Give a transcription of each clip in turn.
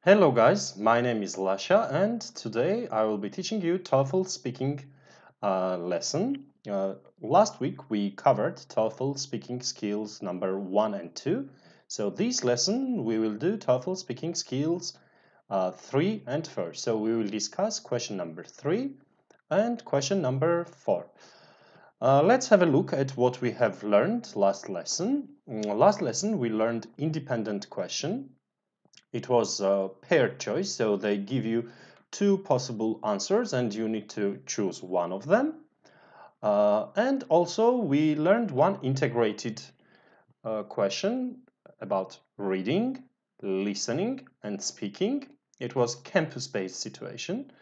Hello guys, my name is Lasha and today I will be teaching you TOEFL speaking lesson. Last week we covered TOEFL speaking skills number 1 and 2. So this lesson we will do TOEFL speaking skills 3 and 4. So we will discuss question number 3 and question number 4. Let's have a look at what we have learned last lesson. Last lesson we learned independent question. It was a paired choice, so they give you two possible answers and you need to choose one of them. And also we learned one integrated question about reading, listening, and speaking. It was campus-based situation.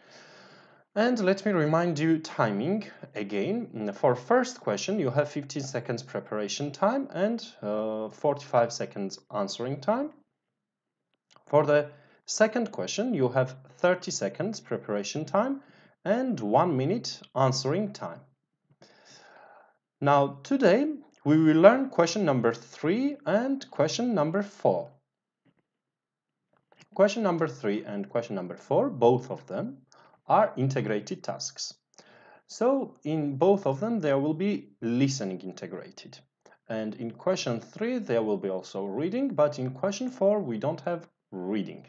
And let me remind you timing again. For first question, you have 15 seconds preparation time and 45 seconds answering time. For the second question, you have 30 seconds preparation time and 1 minute answering time. Now, today, we will learn question number 3 and question number 4. Question number 3 and question number 4, both of them, are integrated tasks. So, in both of them, there will be listening integrated. And in question 3, there will be also reading, but in question 4, we don't have reading.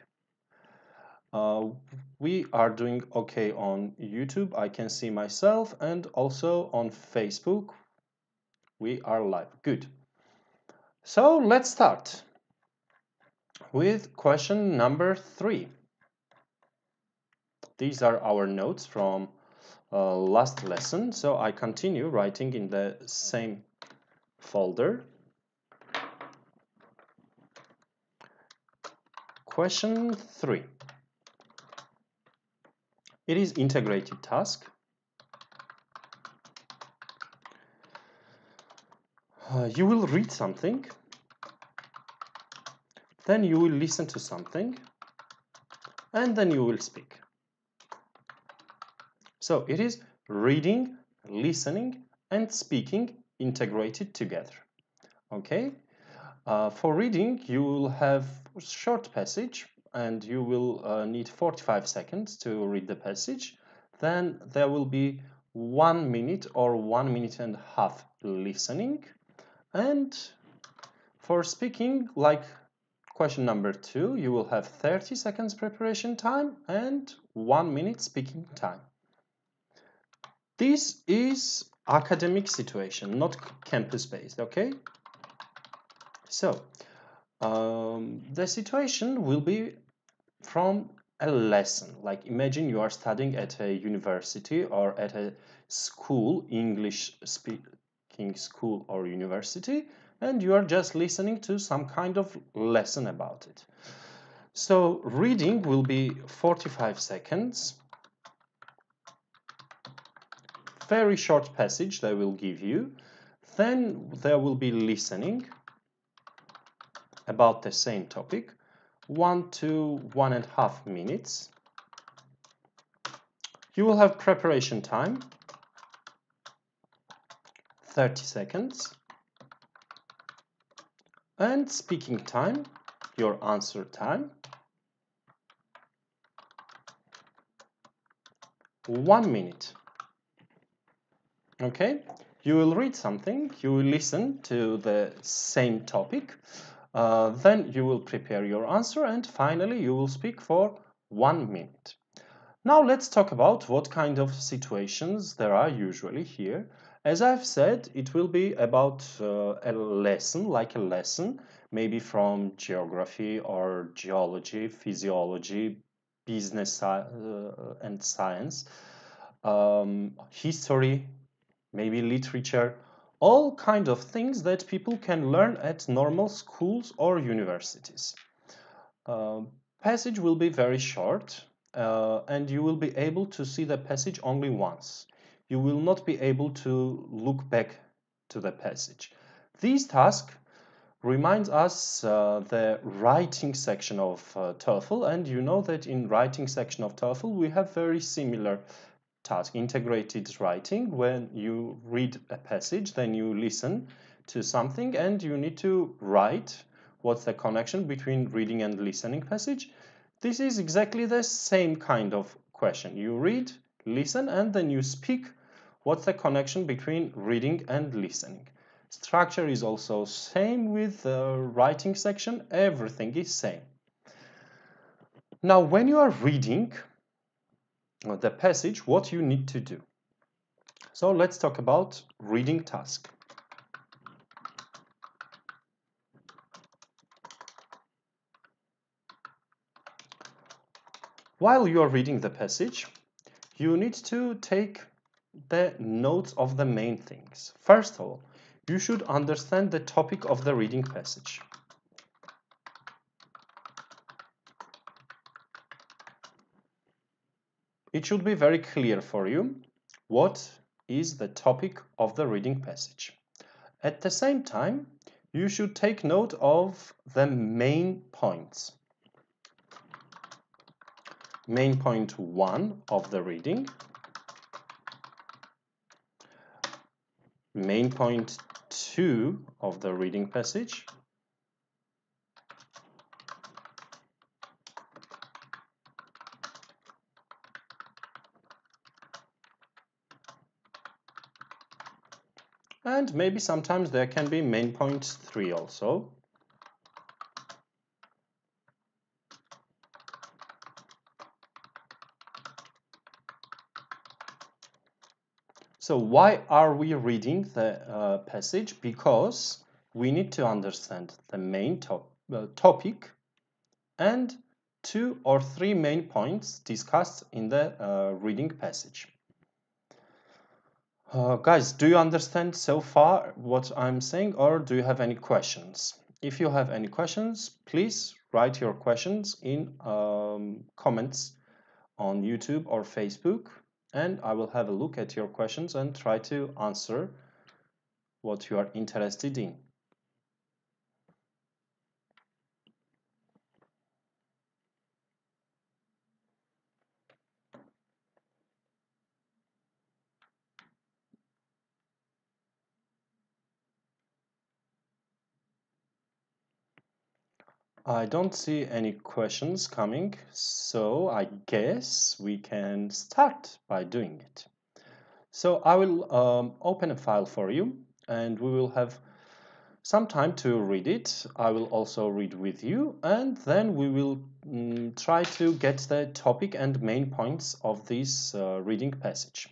We are doing okay on YouTube. I can see myself, and also on Facebook. We are live. Good. So let's start with question number 3. These are our notes from last lesson. So I continue writing in the same folder. Question 3. It is integrated task. You will read something, then you will listen to something, and then you will speak. So it is reading, listening, and speaking integrated together. Okay? For reading, you will have a short passage, and you will need 45 seconds to read the passage. Then there will be 1 minute or 1 minute and a half listening. And for speaking, like question number 2, you will have 30 seconds preparation time and 1 minute speaking time. This is academic situation, not campus-based, okay? So, the situation will be from a lesson. Like imagine you are studying at a university or at a school, English speaking school or university, and you are just listening to some kind of lesson about it. So reading will be 45 seconds. Very short passage they will give you. Then there will be listening about the same topic. 1 to 1.5 minutes. You will have preparation time, 30 seconds, and speaking time, your answer time, 1 minute. Okay, you will read something, you will listen to the same topic, then you will prepare your answer, and finally you will speak for 1 minute. Now let's talk about what kind of situations there are usually here. As I've said, it will be about a lesson, like a lesson, maybe from geography or geology, physiology, business and science, history, maybe literature, all kind of things that people can learn at normal schools or universities. Passage will be very short, and you will be able to see the passage only once. You will not be able to look back to the passage. This task reminds us the writing section of TOEFL, and you know that in writing section of TOEFL we have very similar task, integrated writing. When you read a passage, then you listen to something and you need to write what's the connection between reading and listening passage. This is exactly the same kind of question. You read, listen, and then you speak. What's the connection between reading and listening? Structure is also same with the writing section. Everything is same. Now, when you are reading the passage, what you need to do. So let's talk about reading task. While you are reading the passage, you need to take the notes of the main things. First of all, you should understand the topic of the reading passage. It should be very clear for you what is the topic of the reading passage. At the same time, you should take note of the main points. Main point 1 of the reading, main point 2 of the reading passage, and maybe sometimes there can be main point 3 also. So why are we reading the passage? Because we need to understand the main topic and 2 or 3 main points discussed in the reading passage. Guys, do you understand so far what I'm saying, or do you have any questions? If you have any questions, please write your questions in comments on YouTube or Facebook, and I will have a look at your questions and try to answer what you are interested in. I don't see any questions coming, so I guess we can start by doing it. So I will open a file for you, and we will have some time to read it. I will also read with you, and then we will try to get the topic and main points of this reading passage.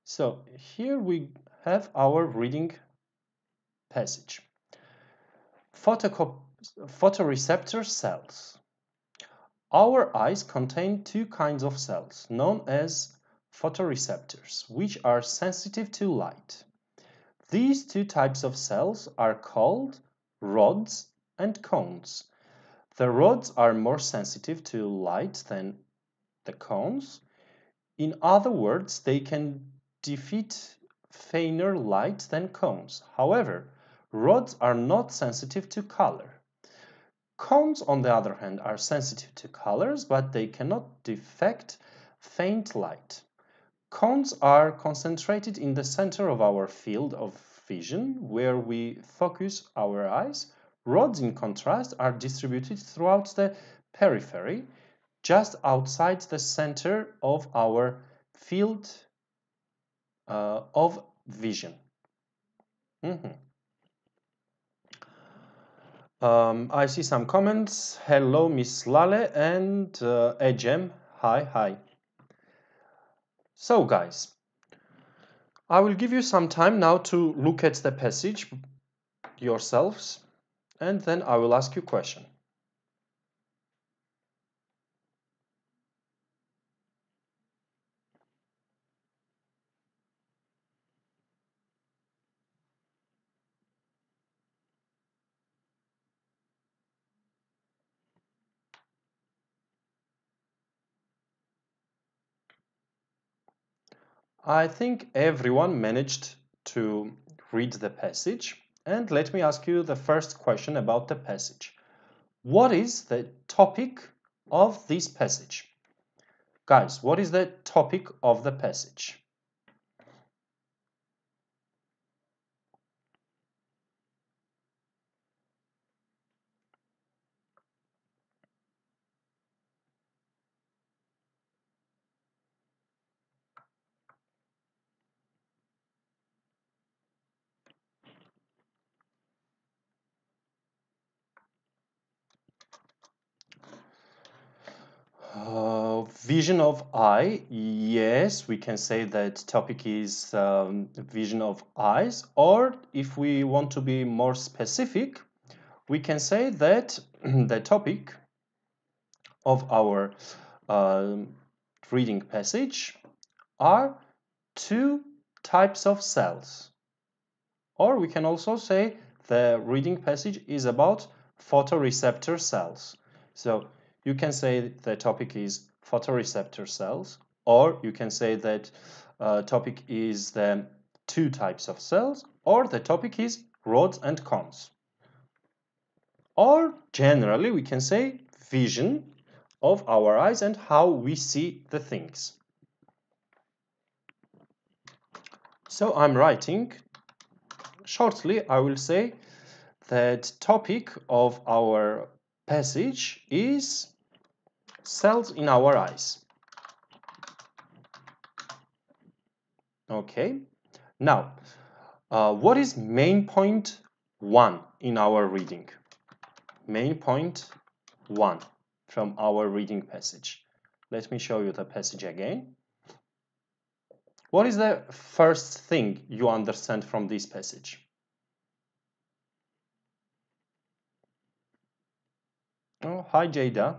So here we have our reading passage. Photoreceptor cells. Our eyes contain two kinds of cells, known as photoreceptors, which are sensitive to light. These two types of cells are called rods and cones. The rods are more sensitive to light than the cones. In other words, they can defeat fainter light than cones. However, rods are not sensitive to color. Cones, on the other hand, are sensitive to colors, but they cannot deflect faint light. Cones are concentrated in the center of our field of vision, where we focus our eyes. Rods, in contrast, are distributed throughout the periphery, just outside the center of our field of vision. I see some comments. Hello, Miss Lale and Ecem. Hi. So, guys, I will give you some time now to look at the passage yourselves, and then I will ask you a question. I think everyone managed to read the passage, and let me ask you the first question about the passage. What is the topic of this passage? Guys, what is the topic of the passage? Vision of eye, yes, we can say that topic is vision of eyes, or if we want to be more specific, we can say that the topic of our reading passage are two types of cells. Or we can also say the reading passage is about photoreceptor cells. So you can say the topic is photoreceptor cells, or you can say that topic is the two types of cells, or the topic is rods and cones. Or generally we can say vision of our eyes and how we see the things. So I'm writing shortly, I will say that topic of our passage is cells in our eyes. Okay, now what is main point 1 in our reading? Main point 1 from our reading passage. Let me show you the passage again. What is the first thing you understand from this passage? Oh, hi Jada.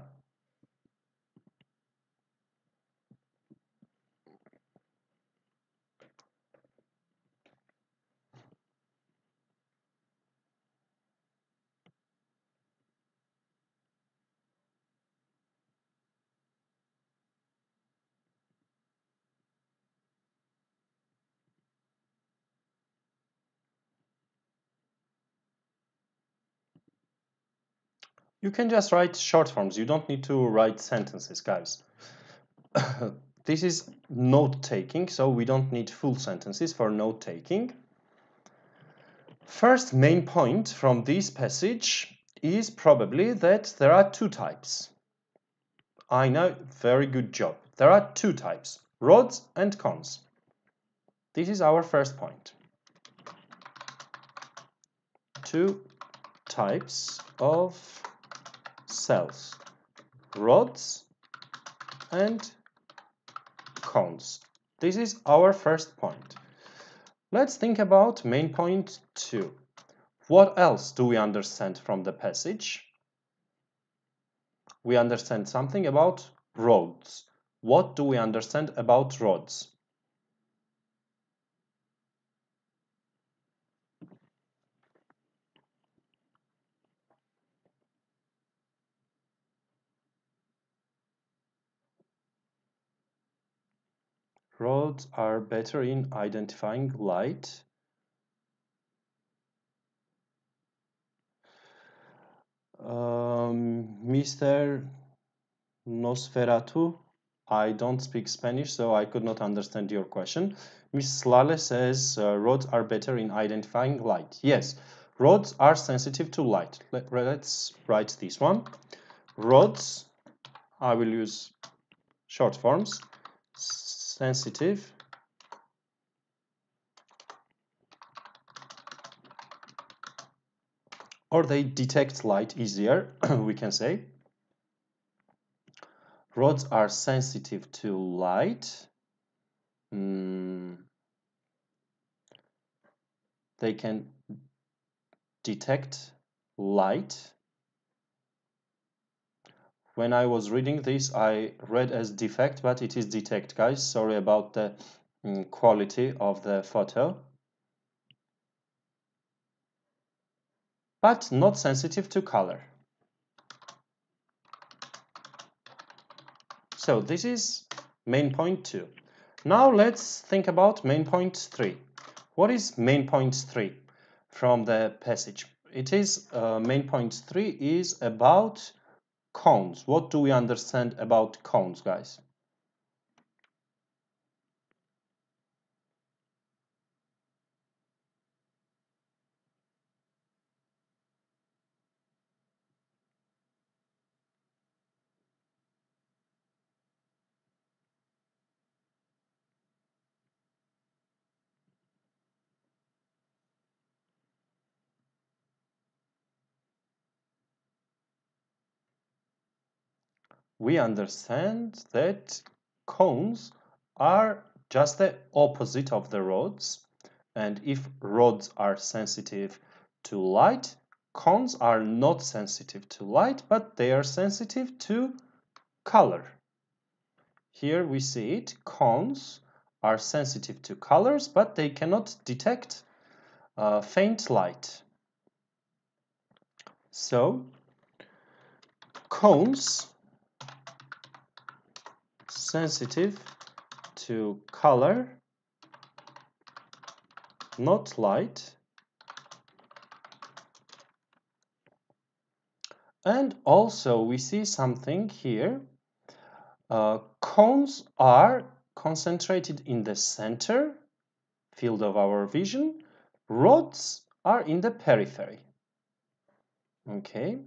You can just write short forms. You don't need to write sentences, guys. This is note-taking, so we don't need full sentences for note-taking. First main point from this passage is probably that there are two types. I know, very good job. There are two types, rods and cones. This is our first point. Two types of cells, rods and cones. This is our first point. Let's think about main point 2. What else do we understand from the passage? We understand something about rods. What do we understand about rods? Rods are better in identifying light. Mr. Nosferatu, I don't speak Spanish, so I could not understand your question. Miss Lale says rods are better in identifying light. Yes, rods are sensitive to light. Let's write this one. Rods, I will use short forms, sensitive or they detect light easier, we can say. Rods are sensitive to light. They can detect light. When I was reading this, I read as defect, but it is detect, guys. Sorry about the quality of the photo. But not sensitive to color. So this is main point 2. Now let's think about main point 3. What is main point 3 from the passage? It is main point 3 is about cones. What do we understand about cones, guys? we understand that cones are just the opposite of the rods. And if rods are sensitive to light, cones are not sensitive to light, but they are sensitive to color. Here we see it. Cones are sensitive to colors, but they cannot detect faint light. So, cones sensitive to color, not light. And also we see something here. Cones are concentrated in the center field of our vision. Rods are in the periphery. Okay,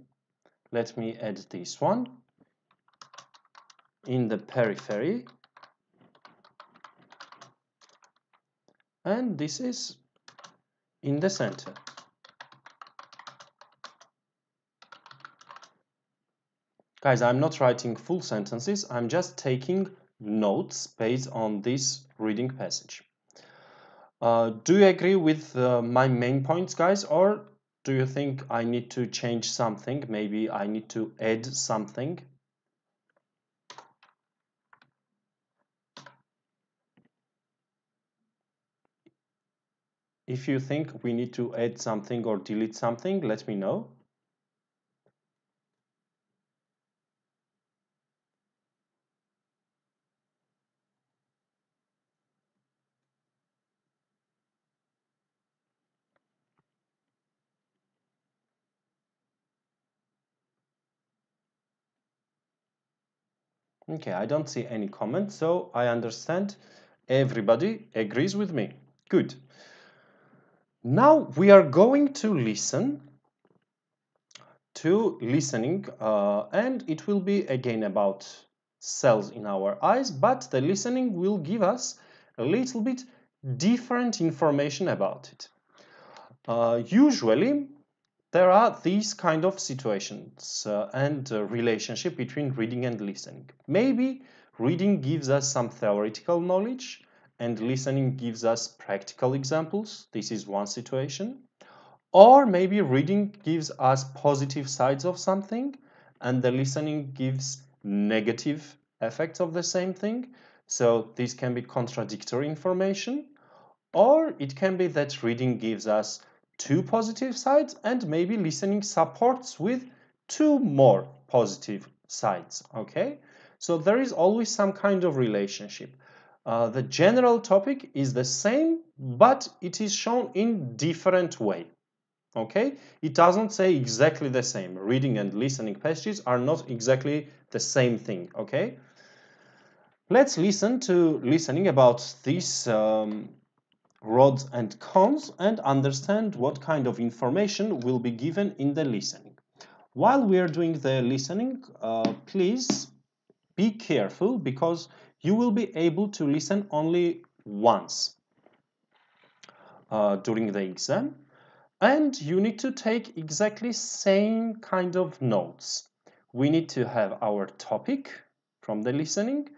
let me add this one. In the periphery. And this is in the center. Guys, I'm not writing full sentences. I'm just taking notes based on this reading passage. Do you agree with my main points, guys? Or do you think I need to change something? Maybe I need to add something? If you think we need to add something or delete something, let me know. Okay, I don't see any comments, so I understand everybody agrees with me. Good. Now we are going to listen to listening, and it will be again about cells in our eyes, but the listening will give us a little bit different information about it. Usually, there are these kind of situations and relationship between reading and listening. Maybe reading gives us some theoretical knowledge and listening gives us practical examples. This is one situation. Or maybe reading gives us positive sides of something and the listening gives negative effects of the same thing. So this can be contradictory information. Or it can be that reading gives us two positive sides and maybe listening supports with two more positive sides. Okay, so there is always some kind of relationship. The general topic is the same, but it is shown in different way. Okay, it doesn't say exactly the same. Reading and listening passages are not exactly the same thing. Okay, let's listen to listening about these rods and cones and understand what kind of information will be given in the listening. While we are doing the listening, please be careful because you will be able to listen only once during the exam. And you need to take exactly same kind of notes. We need to have our topic from the listening,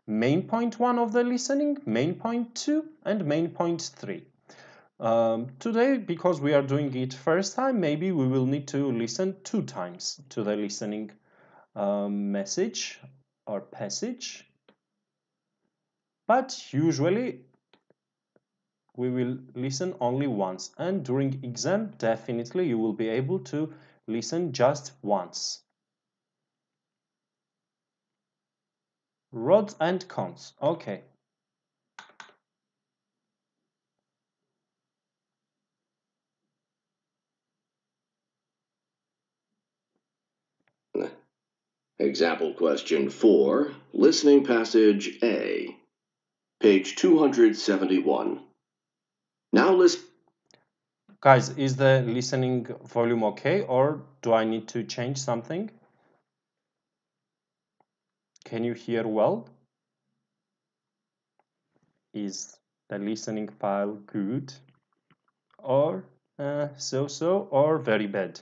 main point 1 of the listening, main point 2, and main point 3. Today, because we are doing it first time, maybe we will need to listen 2 times to the listening message or passage. But usually we will listen only once, and during exam definitely you will be able to listen just once. Rods and cons. Okay. Example question 4, listening passage A, page 271. Now listen. Guys, is the listening volume okay, or do I need to change something? Can you hear well? Is the listening file good, or so-so, or very bad?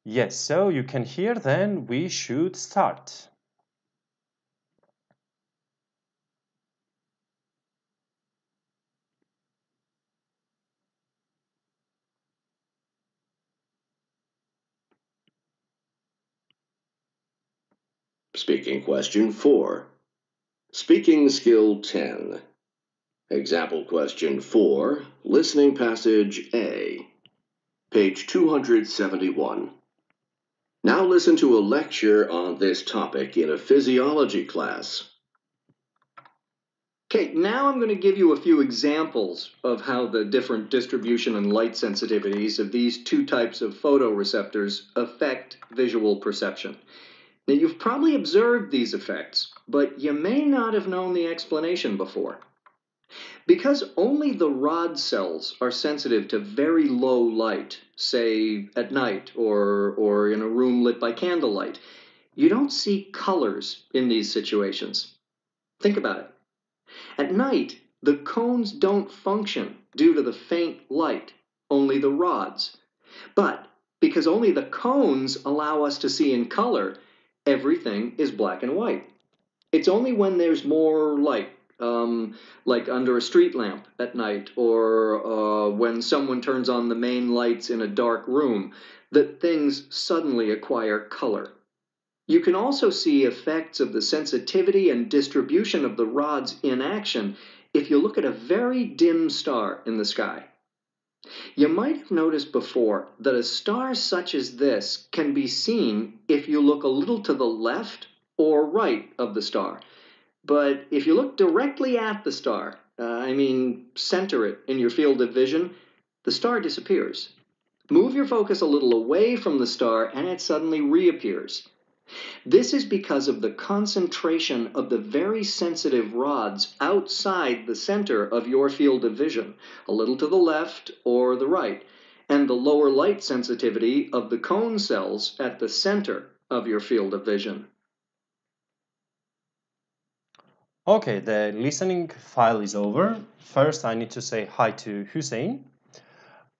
Yes, so you can hear, then we should start. Speaking question 4. Speaking skill 10. Example question 4, listening passage A, page 271. Now listen to a lecture on this topic in a physiology class. Okay, now I'm going to give you a few examples of how the different distribution and light sensitivities of these two types of photoreceptors affect visual perception. Now, you've probably observed these effects, but you may not have known the explanation before. Because only the rod cells are sensitive to very low light, say at night or in a room lit by candlelight, you don't see colors in these situations. Think about it. At night, the cones don't function due to the faint light, only the rods. But because only the cones allow us to see in color, everything is black and white. It's only when there's more light, like under a street lamp at night, or when someone turns on the main lights in a dark room, that things suddenly acquire color. You can also see effects of the sensitivity and distribution of the rods in action if you look at a very dim star in the sky. You might have noticed before that a star such as this can be seen if you look a little to the left or right of the star. But if you look directly at the star, center it in your field of vision, the star disappears. Move your focus a little away from the star and it suddenly reappears. This is because of the concentration of the very sensitive rods outside the center of your field of vision, a little to the left or the right, and the lower light sensitivity of the cone cells at the center of your field of vision. Okay, the listening file is over. First, I need to say hi to Hussein.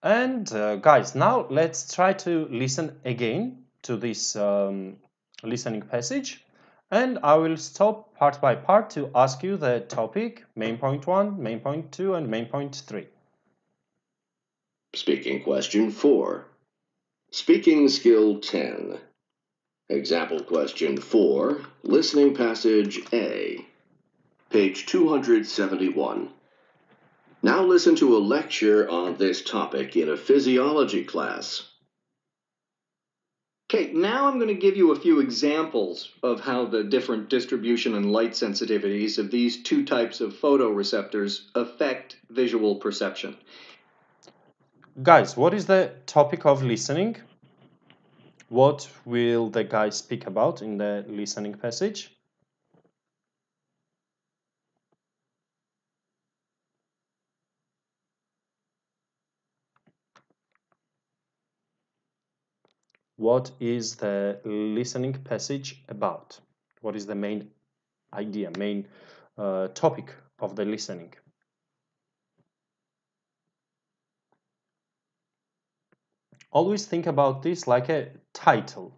And guys, now let's try to listen again to this listening passage. And I will stop part by part to ask you the topic, main point 1, main point 2, and main point 3. Speaking question 4. Speaking skill 10. Example question 4, listening passage A, page 271. Now listen to a lecture on this topic in a physiology class. Okay, now I'm going to give you a few examples of how the different distribution and light sensitivities of these two types of photoreceptors affect visual perception. Guys, what is the topic of listening? What will the guy speak about in the listening passage? What is the listening passage about? What is the main idea, main topic of the listening? Always think about this like a title.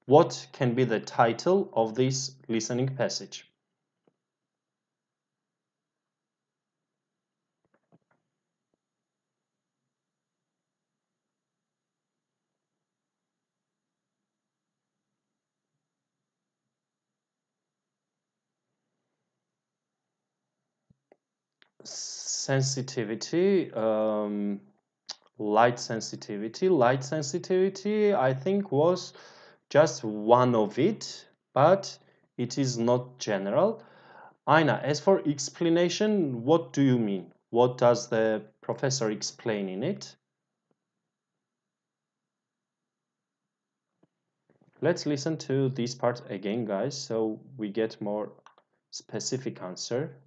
What can be the title of this listening passage? Sensitivity, light sensitivity. Light sensitivity, I think, was just one of it, but it is not general. Aina, as for explanation, what do you mean? What does the professor explain in it? Let's listen to this part again, guys, so we get more specific answer.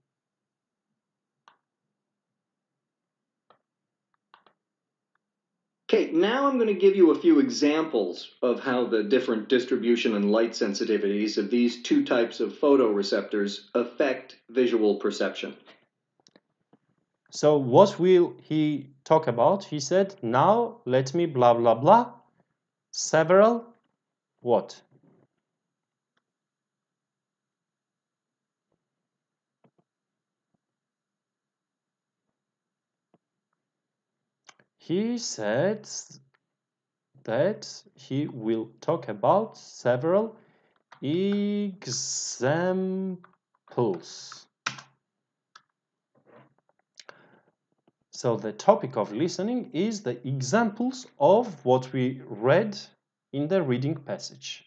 Okay, now I'm going to give you a few examples of how the different distribution and light sensitivities of these two types of photoreceptors affect visual perception. So what will he talk about? He said, now let me blah blah blah several what? He said that he will talk about several examples. So the topic of listening is the examples of what we read in the reading passage.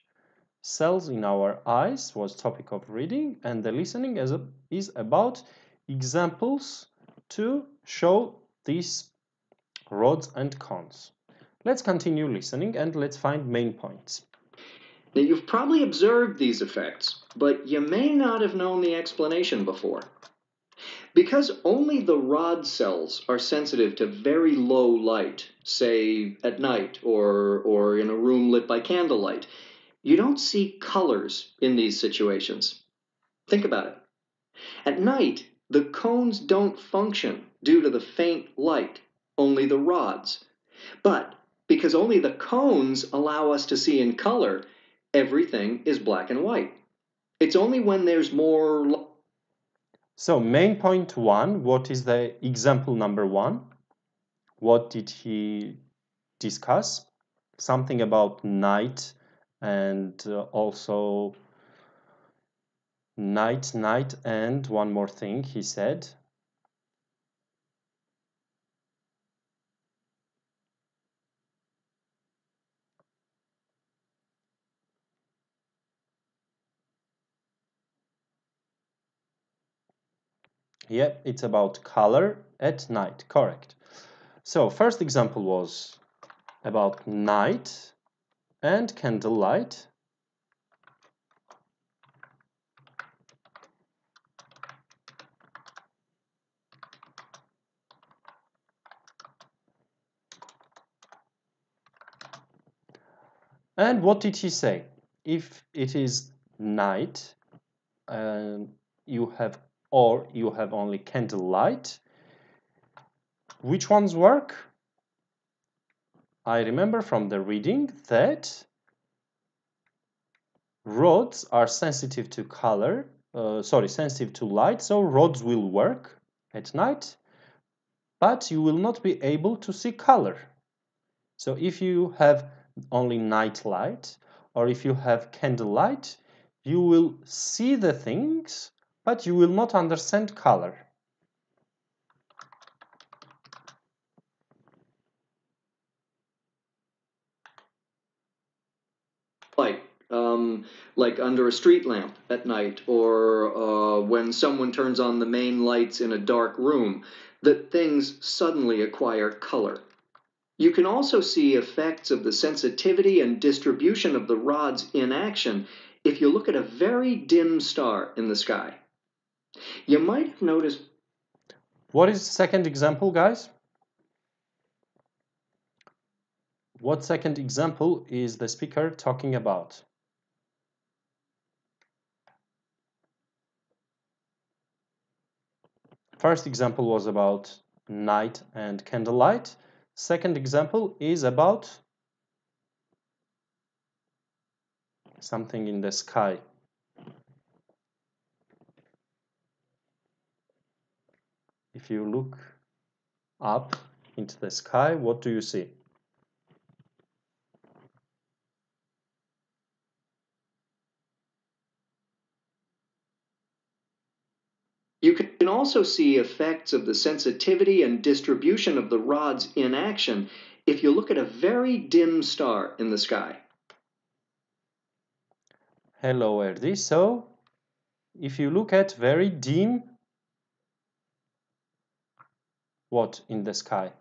Cells in our eyes was topic of reading, and the listening is about examples to show these rods and cones. Let's continue listening and let's find main points. Now, you've probably observed these effects, but you may not have known the explanation before. Because only the rod cells are sensitive to very low light, say at night or in a room lit by candlelight, you don't see colors in these situations. Think about it. At night, the cones don't function due to the faint light, only the rods. But because only the cones allow us to see in color, everything is black and white. It's only when there's more... So main point 1, what is the example number 1? What did he discuss? Something about night and also night, and one more thing he said. Yep, it's about color at night, correct. So first example was about night and candlelight. And what did he say? If it is night and you have only candlelight, which ones work? I remember from the reading that rods are sensitive to color, sensitive to light, so rods will work at night, but you will not be able to see color. So if you have only night light or if you have candlelight, you will see the things, but you will not understand color. like under a street lamp at night, or when someone turns on the main lights in a dark room, that things suddenly acquire color. You can also see effects of the sensitivity and distribution of the rods in action if you look at a very dim star in the sky. You might have noticed... What is the second example, guys? What second example is the speaker talking about? First example was about night and candlelight. Second example is about something in the sky. If you look up into the sky, what do you see? You can also see effects of the sensitivity and distribution of the rods in action if you look at a very dim star in the sky. Hello, Erdi. So, if you look at very dim, what in the sky?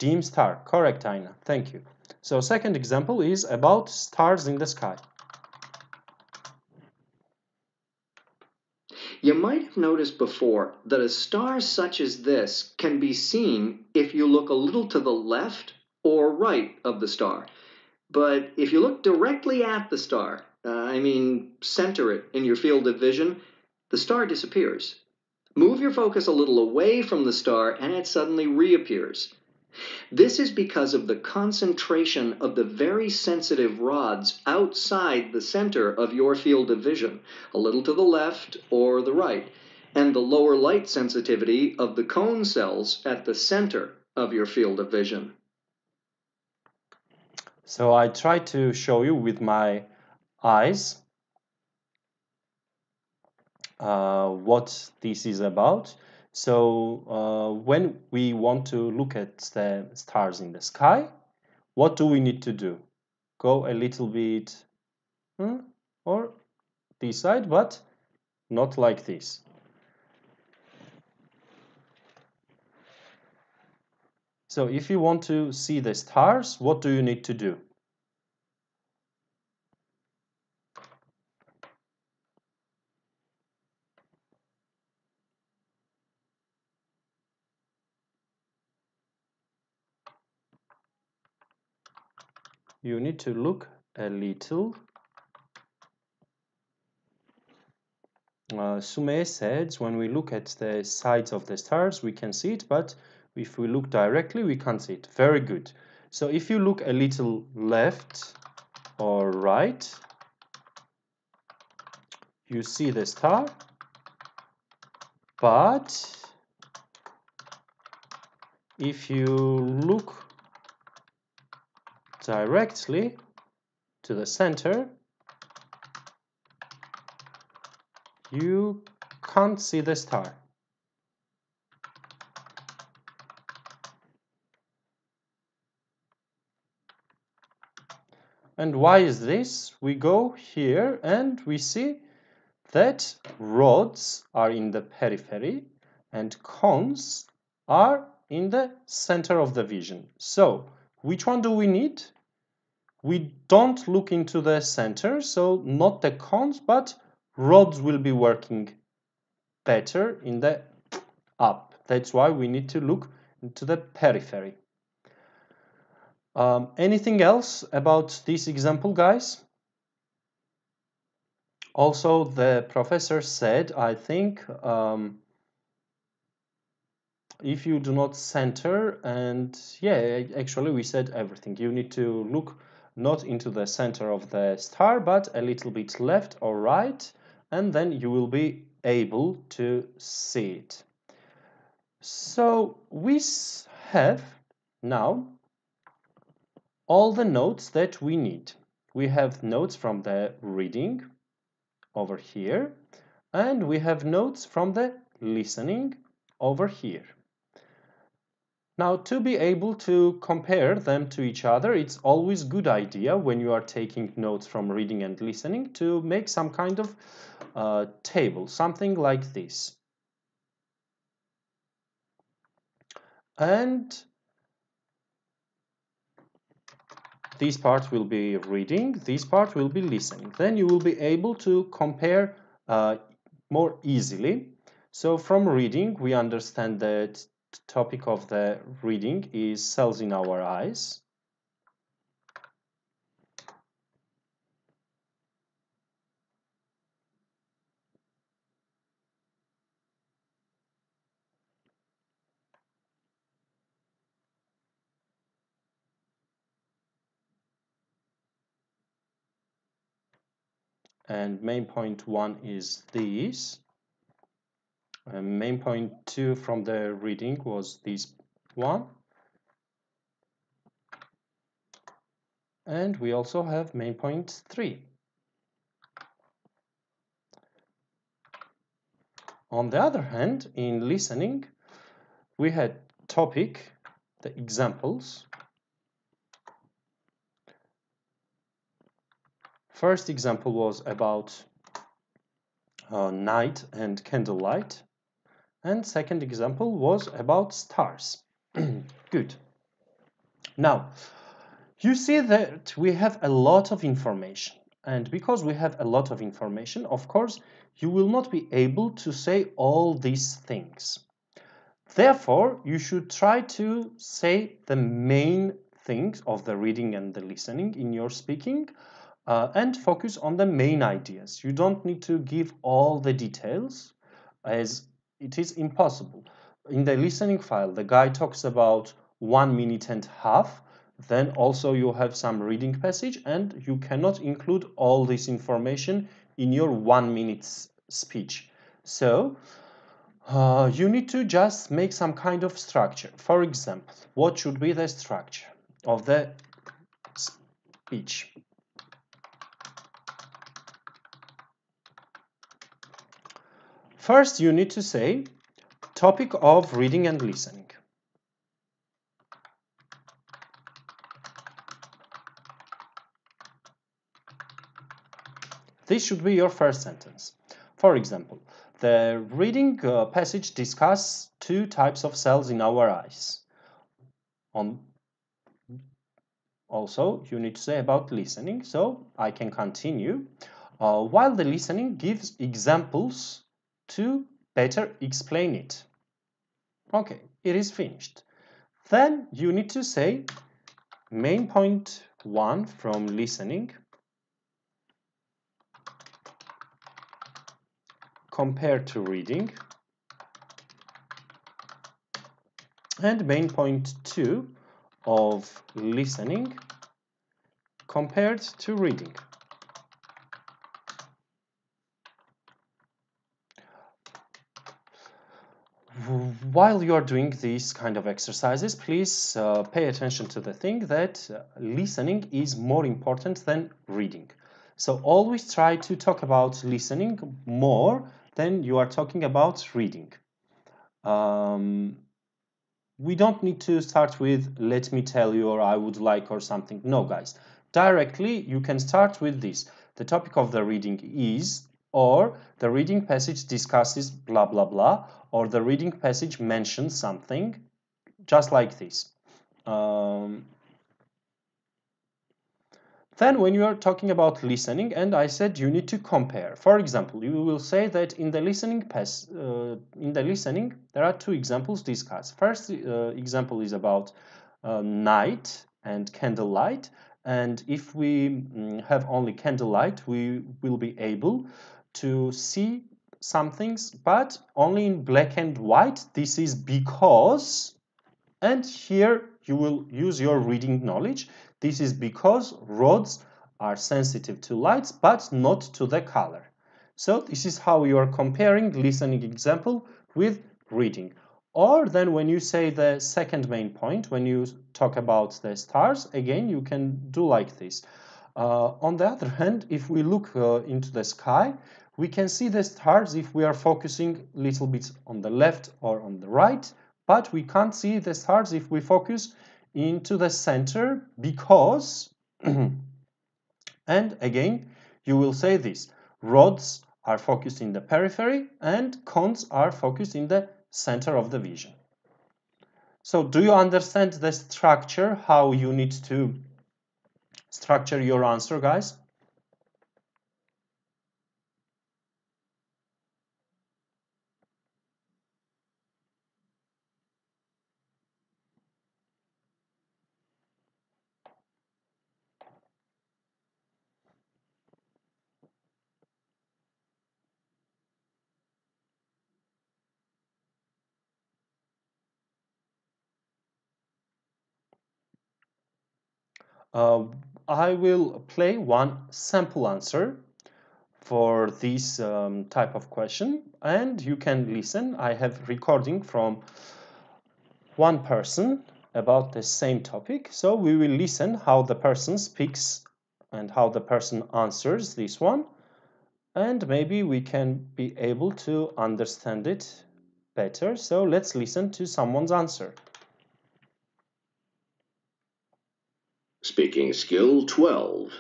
Dim star. Correct, Aina. Thank you. So, second example is about stars in the sky. You might have noticed before that a star such as this can be seen if you look a little to the left or right of the star. But if you look directly at the star, center it in your field of vision, the star disappears. Move your focus a little away from the star and it suddenly reappears. This is because of the concentration of the very sensitive rods outside the center of your field of vision, a little to the left or the right, and the lower light sensitivity of the cone cells at the center of your field of vision. So I try to show you with my eyes what this is about. So when we want to look at the stars in the sky, what do we need to do? Go a little bit or this side, but not like this. So if you want to see the stars, what do you need to do? You need to look a little. Sumey said when we look at the sides of the stars, we can see it, but if we look directly, we can't see it. Very good. So if you look a little left or right, you see the star, but if you look directly to the center, you can't see the star. And why is this? We go here and we see that rods are in the periphery and cones are in the center of the vision. So, which one do we need? We don't look into the center, so not the cones, but rods will be working better in the up. That's why we need to look into the periphery. Anything else about this example, guys? Also, the professor said, I think, if you do not center, and yeah, actually we said everything. You need to look not into the center of the star, but a little bit left or right, and then you will be able to see it. So we have now all the notes that we need. We have notes from the reading over here, and we have notes from the listening over here. Now, to be able to compare them to each other, it's always a good idea when you are taking notes from reading and listening to make some kind of table, something like this. And this part will be reading, this part will be listening. Then you will be able to compare more easily. So from reading, we understand that the topic of the reading is cells in our eyes. And main point 1 is this. And main point 2 from the reading was this one. And we also have main point 3. On the other hand, in listening, we had topic, the examples. First example was about night and candlelight. And second example was about stars. Good. Now, you see that we have a lot of information. And because we have a lot of information, of course, you will not be able to say all these things. Therefore, you should try to say the main things of the reading and the listening in your speaking and focus on the main ideas. You don't need to give all the details, as it is impossible. In the listening file, the guy talks about 1 minute and a half, then also you have some reading passage, and you cannot include all this information in your 1 minute speech. So you need to just make some kind of structure. For example, what should be the structure of the speech? First, you need to say topic of reading and listening. This should be your first sentence. For example, the reading passage discusses two types of cells in our eyes. Also, you need to say about listening, so I can continue. While the listening gives examples to better explain it. Okay, it is finished. Then you need to say main point 1 from listening compared to reading, and main point 2 of listening compared to reading. While you are doing these kind of exercises, please pay attention to the thing that listening is more important than reading. So always try to talk about listening more than you are talking about reading. We don't need to start with let me tell you or I would like or something. No, guys. Directly, you can start with this. The topic of the reading is, or the reading passage discusses blah, blah, blah, or the reading passage mentions something, just like this. Then when you are talking about listening, and I said you need to compare. For example, you will say that in the listening there are two examples discussed. First example is about night and candlelight, and if we have only candlelight, we will be able to see some things, but only in black and white. This is because, and here you will use your reading knowledge. This is because rods are sensitive to lights, but not to the color. So this is how you are comparing listening example with reading. Or then when you say the second main point, when you talk about the stars, again, you can do like this. On the other hand, if we look into the sky, we can see the stars if we are focusing a little bit on the left or on the right, but we can't see the stars if we focus into the center because, and again, you will say this, rods are focused in the periphery and cones are focused in the center of the vision. So do you understand the structure, how you need to structure your answer, guys? I will play one sample answer for this type of question, and you can listen. I have recording from one person about the same topic, so we will listen how the person speaks and how the person answers this one, and maybe we can be able to understand it better. So let's listen to someone's answer. Speaking skill 12.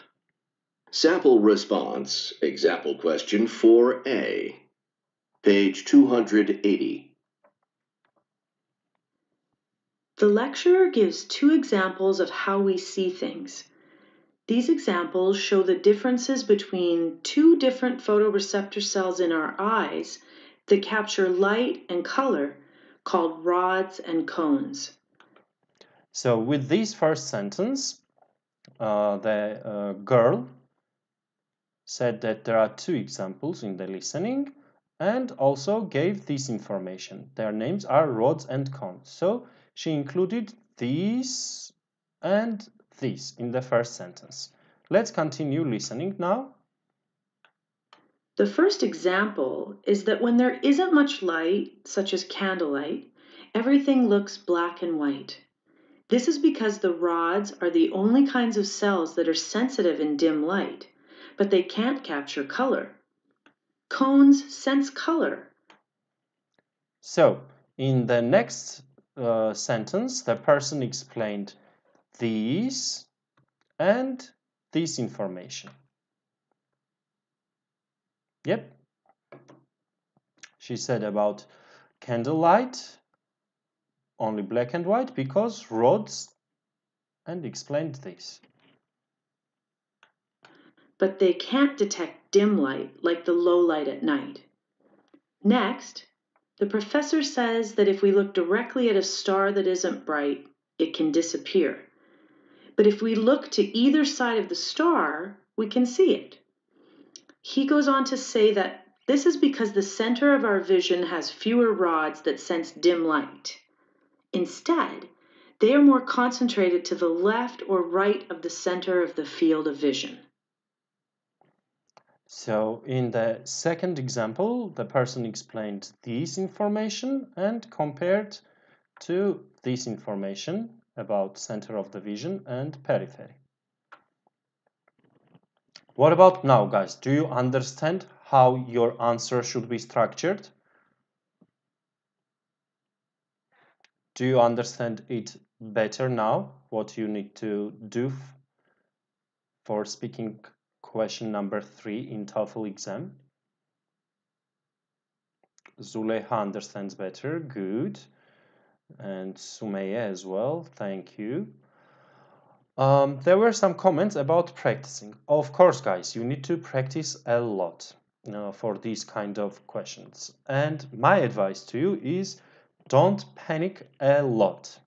Sample response, example question 4A, page 280. The lecturer gives two examples of how we see things. These examples show the differences between two different photoreceptor cells in our eyes that capture light and color, called rods and cones. So with this first sentence, the girl said that there are two examples in the listening and also gave this information. Their names are rods and cones. So she included these and this in the first sentence. Let's continue listening now. The first example is that when there isn't much light, such as candlelight, everything looks black and white. This is because the rods are the only kinds of cells that are sensitive in dim light, but they can't capture color. Cones sense color. So, in the next sentence, the person explained these and this information. Yep. She said about candlelight, only black and white because rods, and explained this. But they can't detect dim light like the low light at night. Next, the professor says that if we look directly at a star that isn't bright, it can disappear. But if we look to either side of the star, we can see it. He goes on to say that this is because the center of our vision has fewer rods that sense dim light. Instead, they are more concentrated to the left or right of the center of the field of vision. So in the second example, the person explained this information and compared to this information about center of the vision and periphery. What about now, guys? Do you understand how your answer should be structured? Do you understand it better now, what you need to do for speaking question number 3 in TOEFL exam? Zuleha understands better, good. And Sumaya as well, thank you. There were some comments about practicing. Of course, guys, you need to practice a lot for these kind of questions. And my advice to you is don't panic a lot.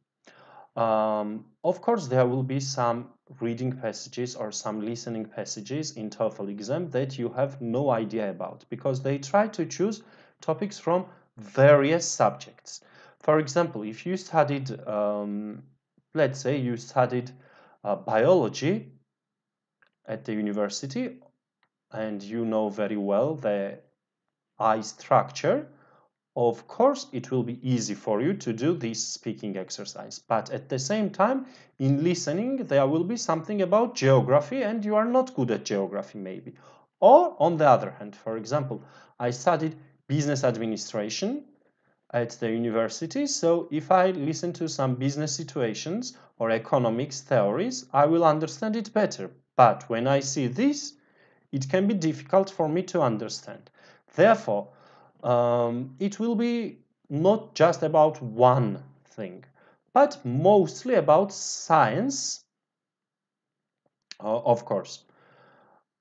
Of course, there will be some reading passages or some listening passages in TOEFL exam that you have no idea about because they try to choose topics from various subjects. For example, if you studied, let's say you studied biology at the university and you know very well the eye structure, of course it will be easy for you to do this speaking exercise. But at the same time, in listening, there will be something about geography and you are not good at geography maybe. Or on the other hand, for example, I studied business administration at the university, so if I listen to some business situations or economics theories, I will understand it better. But when I see this, it can be difficult for me to understand. Therefore, it will be not just about one thing, but mostly about science, of course.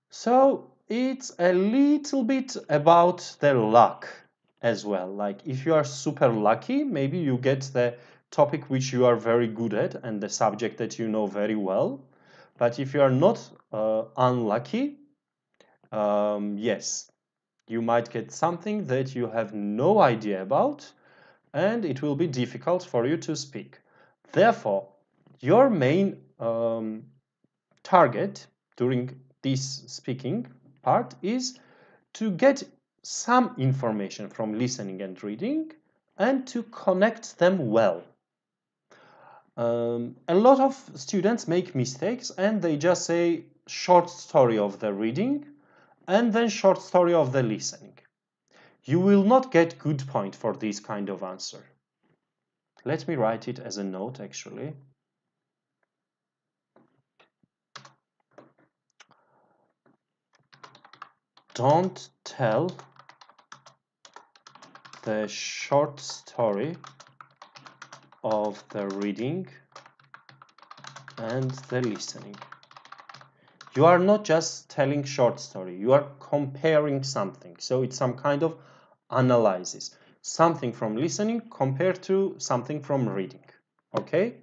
So it's a little bit about the luck as well. Like if you are super lucky, maybe you get the topic which you are very good at and the subject that you know very well. But if you are not unlucky, yes, you might get something that you have no idea about and it will be difficult for you to speak. Therefore, your main target during this speaking part is to get some information from listening and reading and to connect them well. A lot of students make mistakes and they just say short story of the reading and then short story of the listening. You will not get good point for this kind of answer. Let me write it as a note actually. Don't tell the short story of the reading and the listening. You are not just telling short story, you are comparing something. So it's some kind of analysis. Something from listening compared to something from reading. Okay?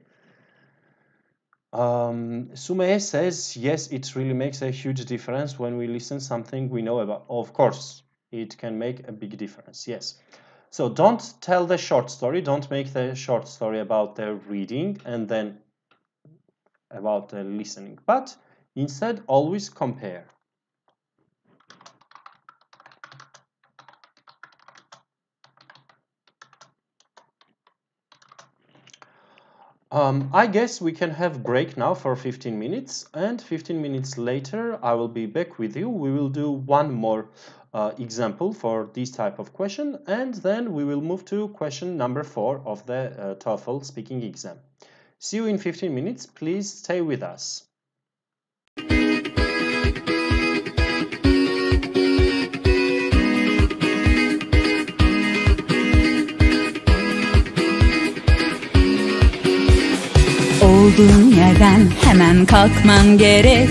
Sumaya says, yes, it really makes a huge difference when we listen something we know about. Of course, it can make a big difference, yes. So don't tell the short story, don't make the short story about the reading and then about the listening, but instead always compare. I guess we can have break now for 15 minutes, and 15 minutes later I will be back with you. We will do one more example for this type of question, and then we will move to question number 4 of the TOEFL speaking exam. See you in 15 minutes. Please stay with us. Olduğun yerden hemen kalkman gerek.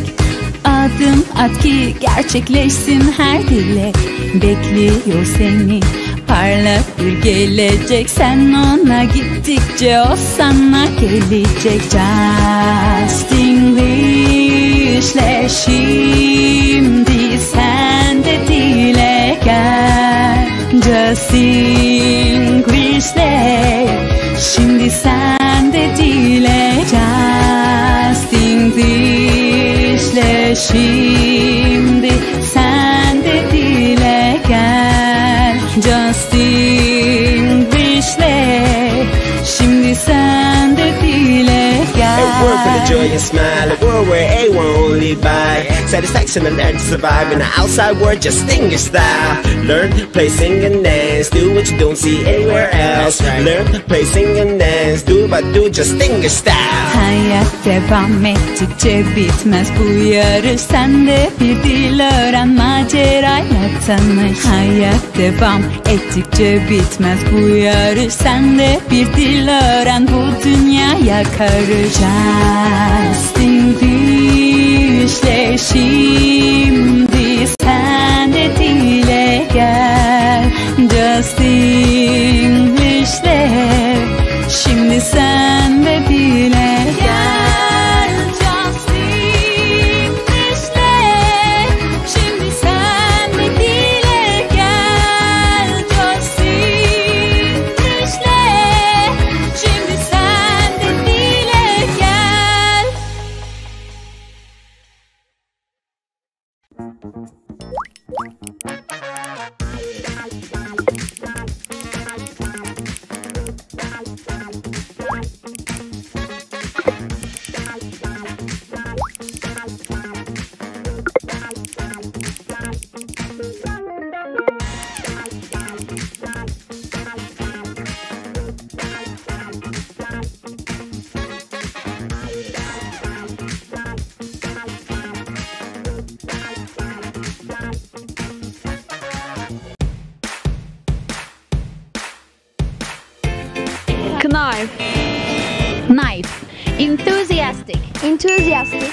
Adım at ki gerçekleşsin her dilek. Bekliyor seni parlak bir gelecek. Sen ona gittikçe o sana gelecek. Justenglish'le şimdi sen de dile gel. Justenglish'le şimdi sen de dile gel. Justenglish'le şimdi sen de dile gel. Justenglish'le şimdi sen de dile gel. A world with a joy and smile, a world where everyone will live by satisfaction and learn to survive in the outside world, Justenglish style. Learn, play, sing and dance, do what you don't see anywhere else. Learn, play, sing and dance, do but do Justenglish style. Hayat devam ettikçe bitmez bu yarış. Sen de bir dil öğren, macerayla tanış. Hayat devam ettikçe bitmez bu yarış. Sen de bir dil öğren, bu dünyaya karış. Justenglish'le şimdi sen de dile gel. Justenglish'le şimdi sen de dile gel. Justenglish'le şimdi sen de dile gel. Justenglish'le şimdi sen de dile gel. Knife. Knife. Enthusiastic. Enthusiastic.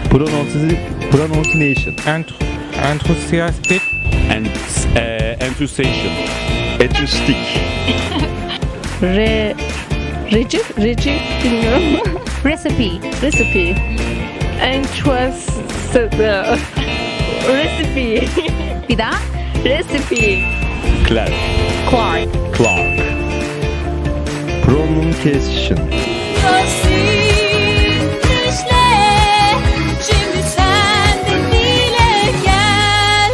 Pronunciation. Enthusiastic. And enthusiasm. Enthusiastic. Reci bilmiyorum. Recipe. Recipe. Recipe. Bir daha. Recipe. Clark. Clark. Clark. Pronunciation. Justenglish'le şimdi sen de dile gel.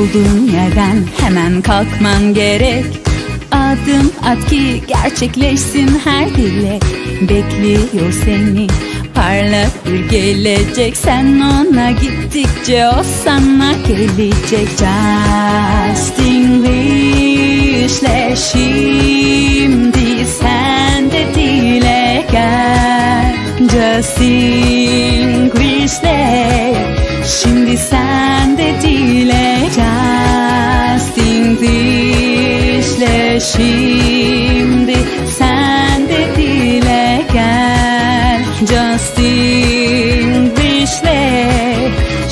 Olduğun yerden hemen kalkman gerek. Adım at ki gerçekleşsin her dilek. Bekliyor seni parlak bir gelecek. Sen ona gittikçe o sana gelecek. Justenglish'le şimdi sen de dile gel. Justenglish'le şimdi sen de dile gel. Justenglish'le şimdi sen de dile gel. Justenglish'le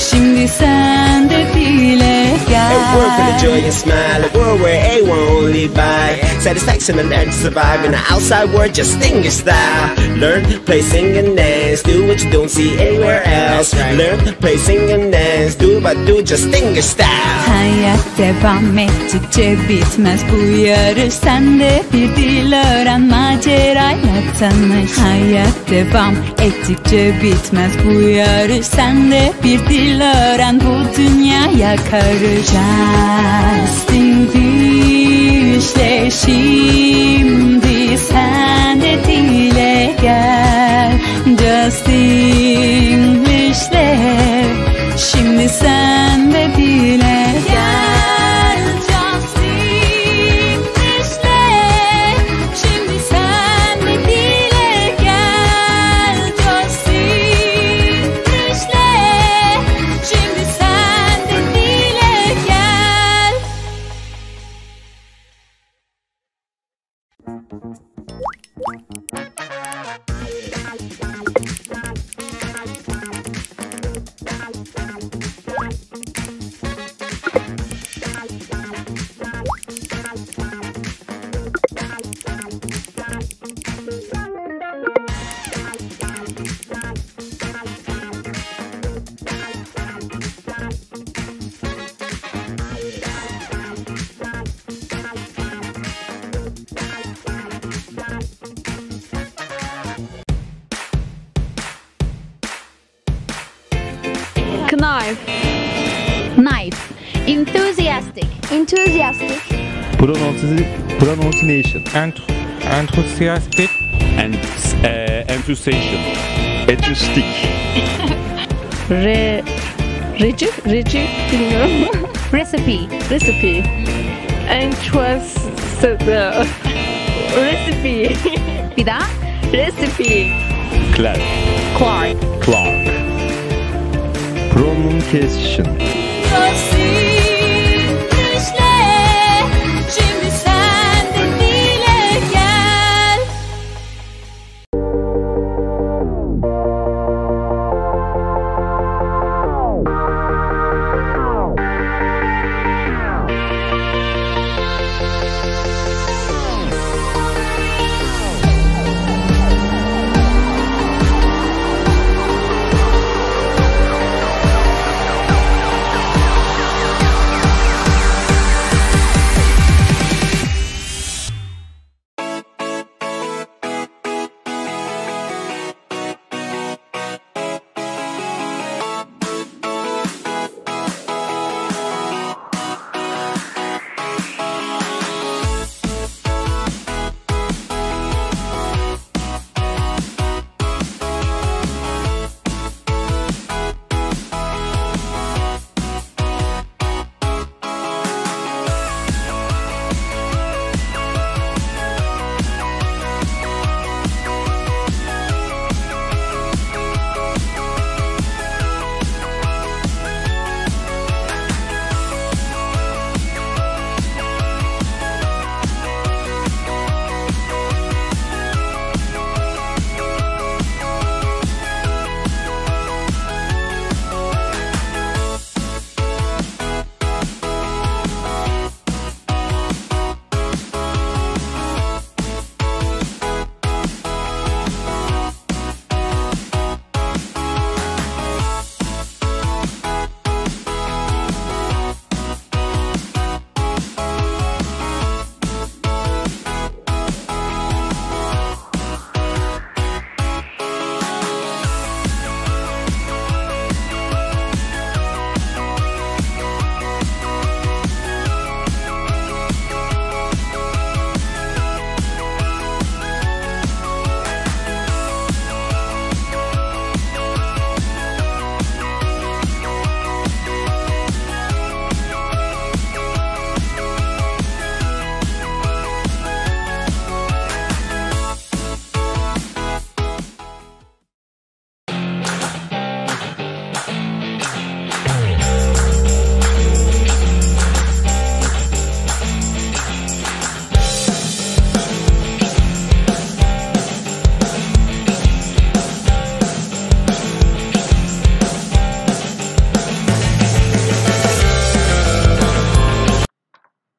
şimdi sen de dile gel. A world full of joy and smile, a world where everyone won't live by satisfaction and learn to survive in the outside world. Justenglish style. Learn, play, sing and dance. Do what you don't see anywhere else. Learn, play, sing and dance. Do but do Justenglish style. Hayat devam ettikçe bitmez bu yarış. Sen de bir dil öğren, macerayla tanış. Hayat devam ettikçe bitmez bu yarış. Sen de bir dil öğren, bu dünyaya karış. Justenglish'le şimdi sen de dile gel. Justenglish'le şimdi sen de dile gel. Justenglish'le şimdi sen de dile gel. Justenglish'le şimdi sen de dile gel. Knife. Knife. Enthusiastic. Enthusiastic. Pronunciation. Enthusiastic. And enthusiasm. Etüstik. Reci bilmiyorum. Recipe. Recipe. Recipe. Bir daha. Recipe. Clark. Clark. Clark. Pronunciation. Justenglish'le şimdi sen de dile gel.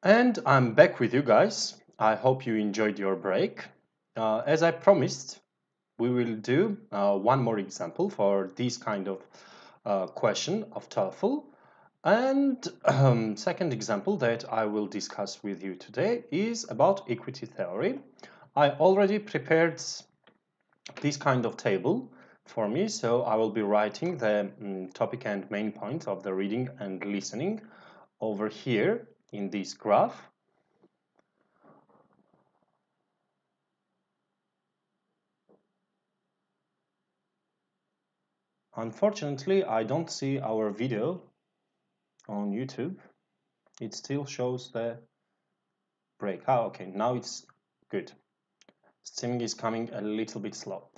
And I'm back with you guys. I hope you enjoyed your break. As I promised, we will do one more example for this kind of question of TOEFL. And second example that I will discuss with you today is about equity theory. I already prepared this kind of table for me, so I will be writing the topic and main point of the reading and listening over here in this graph. Unfortunately, I don't see our video on YouTube. It still shows the break. Okay, now it's good. Streaming is coming a little bit slow.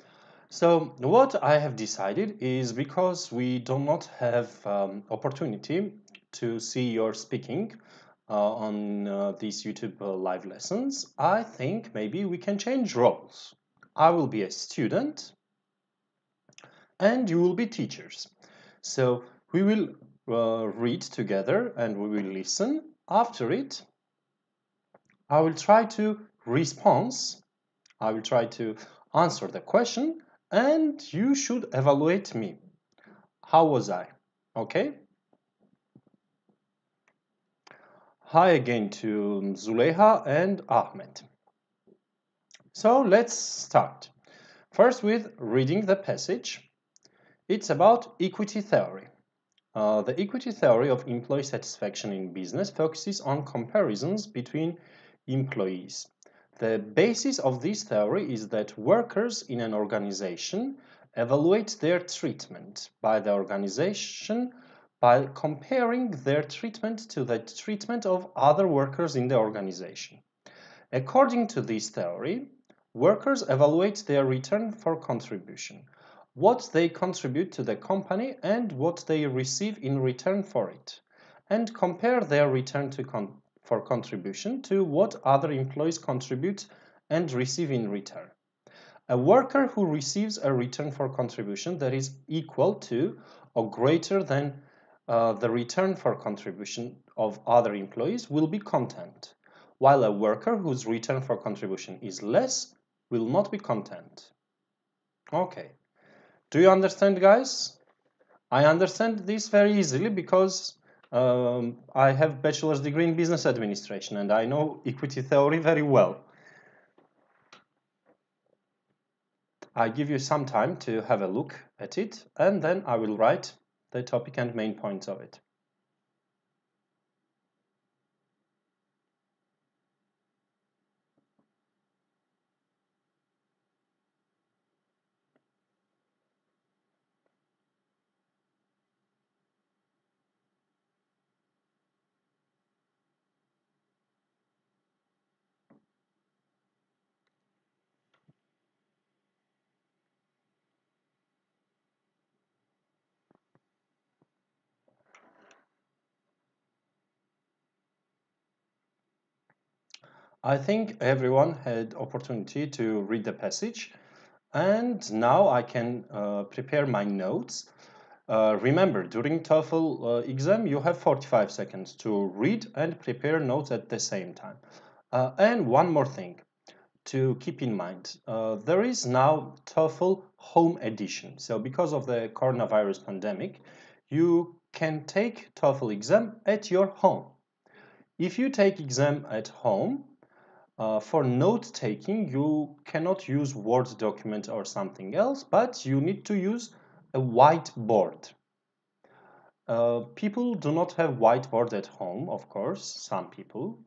So what I have decided is, because we do not have opportunity to see your speaking on these YouTube live lessons, I think maybe we can change roles. I will be a student and you will be teachers. So we will read together and we will listen. After it, I will try to respond. I will try to answer the question and you should evaluate me. How was I? Okay? Hi again to Zuleha and Ahmed. So let's start. First with reading the passage. It's about equity theory. The equity theory of employee satisfaction in business focuses on comparisons between employees. The basis of this theory is that workers in an organization evaluate their treatment by the organization by comparing their treatment to the treatment of other workers in the organization. According to this theory, workers evaluate their return for contribution, what they contribute to the company and what they receive in return for it, and compare their return for contribution to what other employees contribute and receive in return. A worker who receives a return for contribution that is equal to or greater than the return for contribution of other employees will be content, while a worker whose return for contribution is less will not be content. Okay. Do you understand, guys? I understand this very easily because I have bachelor's degree in business administration and I know equity theory very well. I give you some time to have a look at it and then I will write the topic and main points of it. I think everyone had opportunity to read the passage and now I can prepare my notes. Remember, during TOEFL exam, you have 45 seconds to read and prepare notes at the same time. And one more thing to keep in mind, there is now TOEFL Home Edition. So because of the coronavirus pandemic, you can take TOEFL exam at your home. If you take exam at home, for note-taking, you cannot use Word document or something else, but you need to use a whiteboard. People do not have whiteboard at home, of course, some people.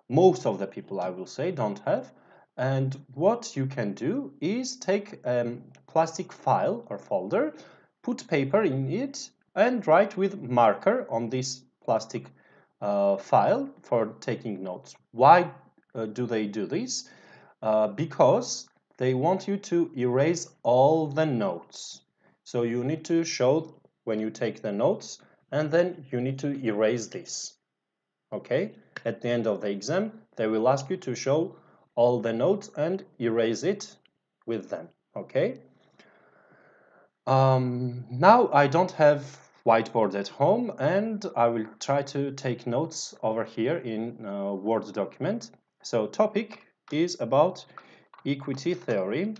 Most of the people, I will say, don't have. And what you can do is take a plastic file or folder, put paper in it, and write with marker on this plastic file for taking notes. Why do they do this? Because they want you to erase all the notes. So you need to show when you take the notes and then you need to erase this. Okay? At the end of the exam, they will ask you to show all the notes and erase it with them. Okay? Now I don't have whiteboard at home, and I will try to take notes over here in Word document. So topic is about equity theory.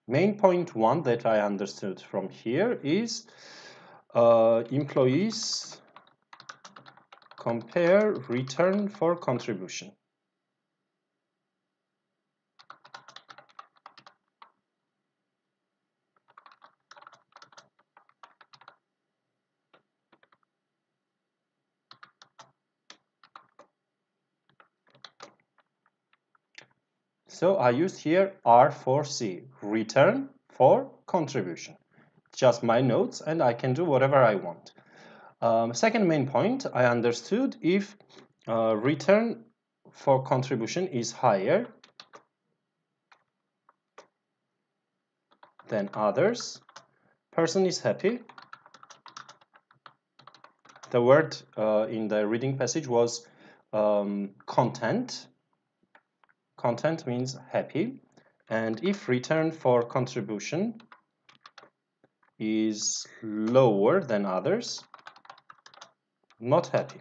Main point 1 that I understood from here is employees compare return for contribution. So I used here R for C, return for contribution. Just my notes, and I can do whatever I want. Second main point, I understood if return for contribution is higher than others, person is happy. The word in the reading passage was content. Content means happy. And if return for contribution is lower than others, not happy.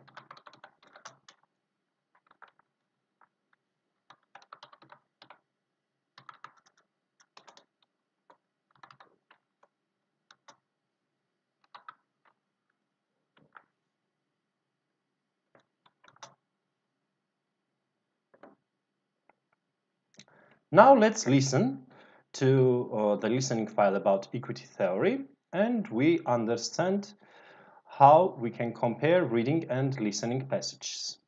Now let's listen to the listening file about equity theory, and we understand how we can compare reading and listening passages.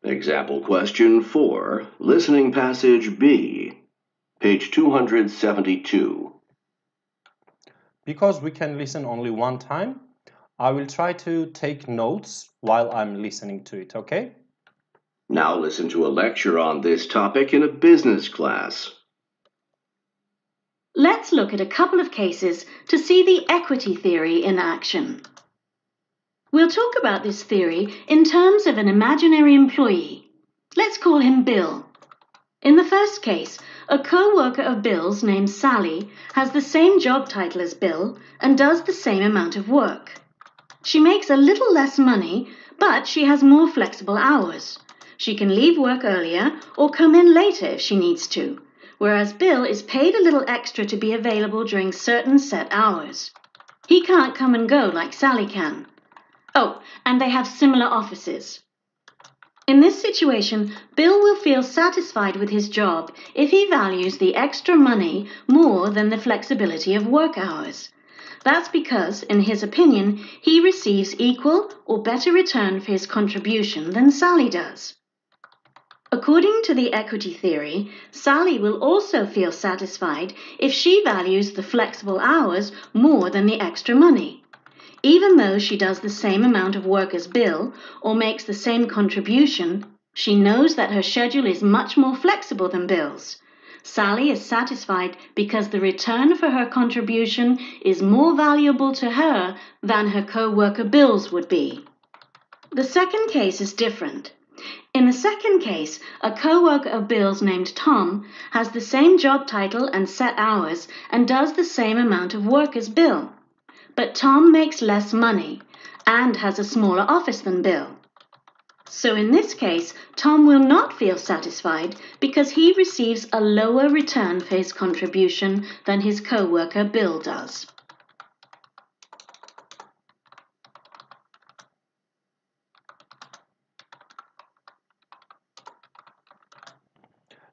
Example question 4, listening passage B, page 272. Because we can listen only one time, I will try to take notes while I'm listening to it, okay? Now listen to a lecture on this topic in a business class. Let's look at a couple of cases to see the equity theory in action. We'll talk about this theory in terms of an imaginary employee. Let's call him Bill. In the first case, a co-worker of Bill's named Sally has the same job title as Bill and does the same amount of work. She makes a little less money, but she has more flexible hours. She can leave work earlier or come in later if she needs to, whereas Bill is paid a little extra to be available during certain set hours. He can't come and go like Sally can. Oh, and they have similar offices. In this situation, Bill will feel satisfied with his job if he values the extra money more than the flexibility of work hours. That's because, in his opinion, he receives equal or better return for his contribution than Sally does. According to the equity theory, Sally will also feel satisfied if she values the flexible hours more than the extra money. Even though she does the same amount of work as Bill or makes the same contribution, she knows that her schedule is much more flexible than Bill's. Sally is satisfied because the return for her contribution is more valuable to her than her co-worker Bill's would be. The second case is different. In the second case, a co-worker of Bill's named Tom has the same job title and set hours and does the same amount of work as Bill. But Tom makes less money and has a smaller office than Bill. So in this case, Tom will not feel satisfied because he receives a lower return for his contribution than his co-worker Bill does.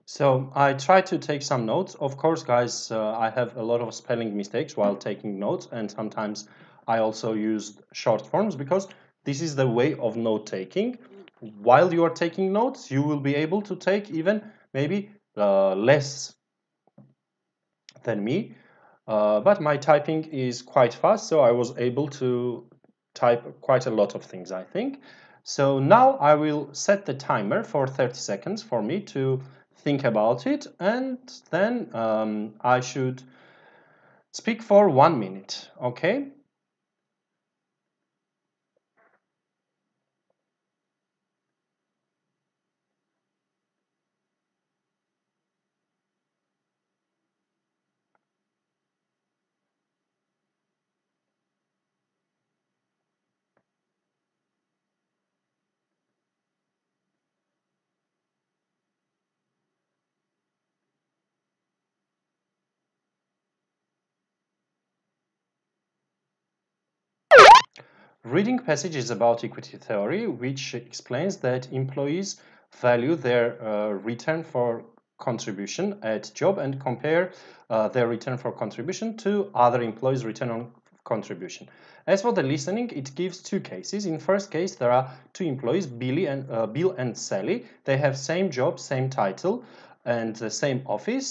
So I try to take some notes. Of course, guys, I have a lot of spelling mistakes while taking notes, and sometimes I also use short forms because this is the way of note-taking. While you are taking notes, you will be able to take even maybe less than me, but my typing is quite fast, so I was able to type quite a lot of things, I think. So now I will set the timer for 30 seconds for me to think about it, and then I should speak for 1 minute, okay? Reading passage is about equity theory, which explains that employees value their return for contribution at job and compare their return for contribution to other employees' return on contribution. As for the listening, it gives two cases. In first case, there are two employees, Bill and Sally. They have same job, same title, and the same office.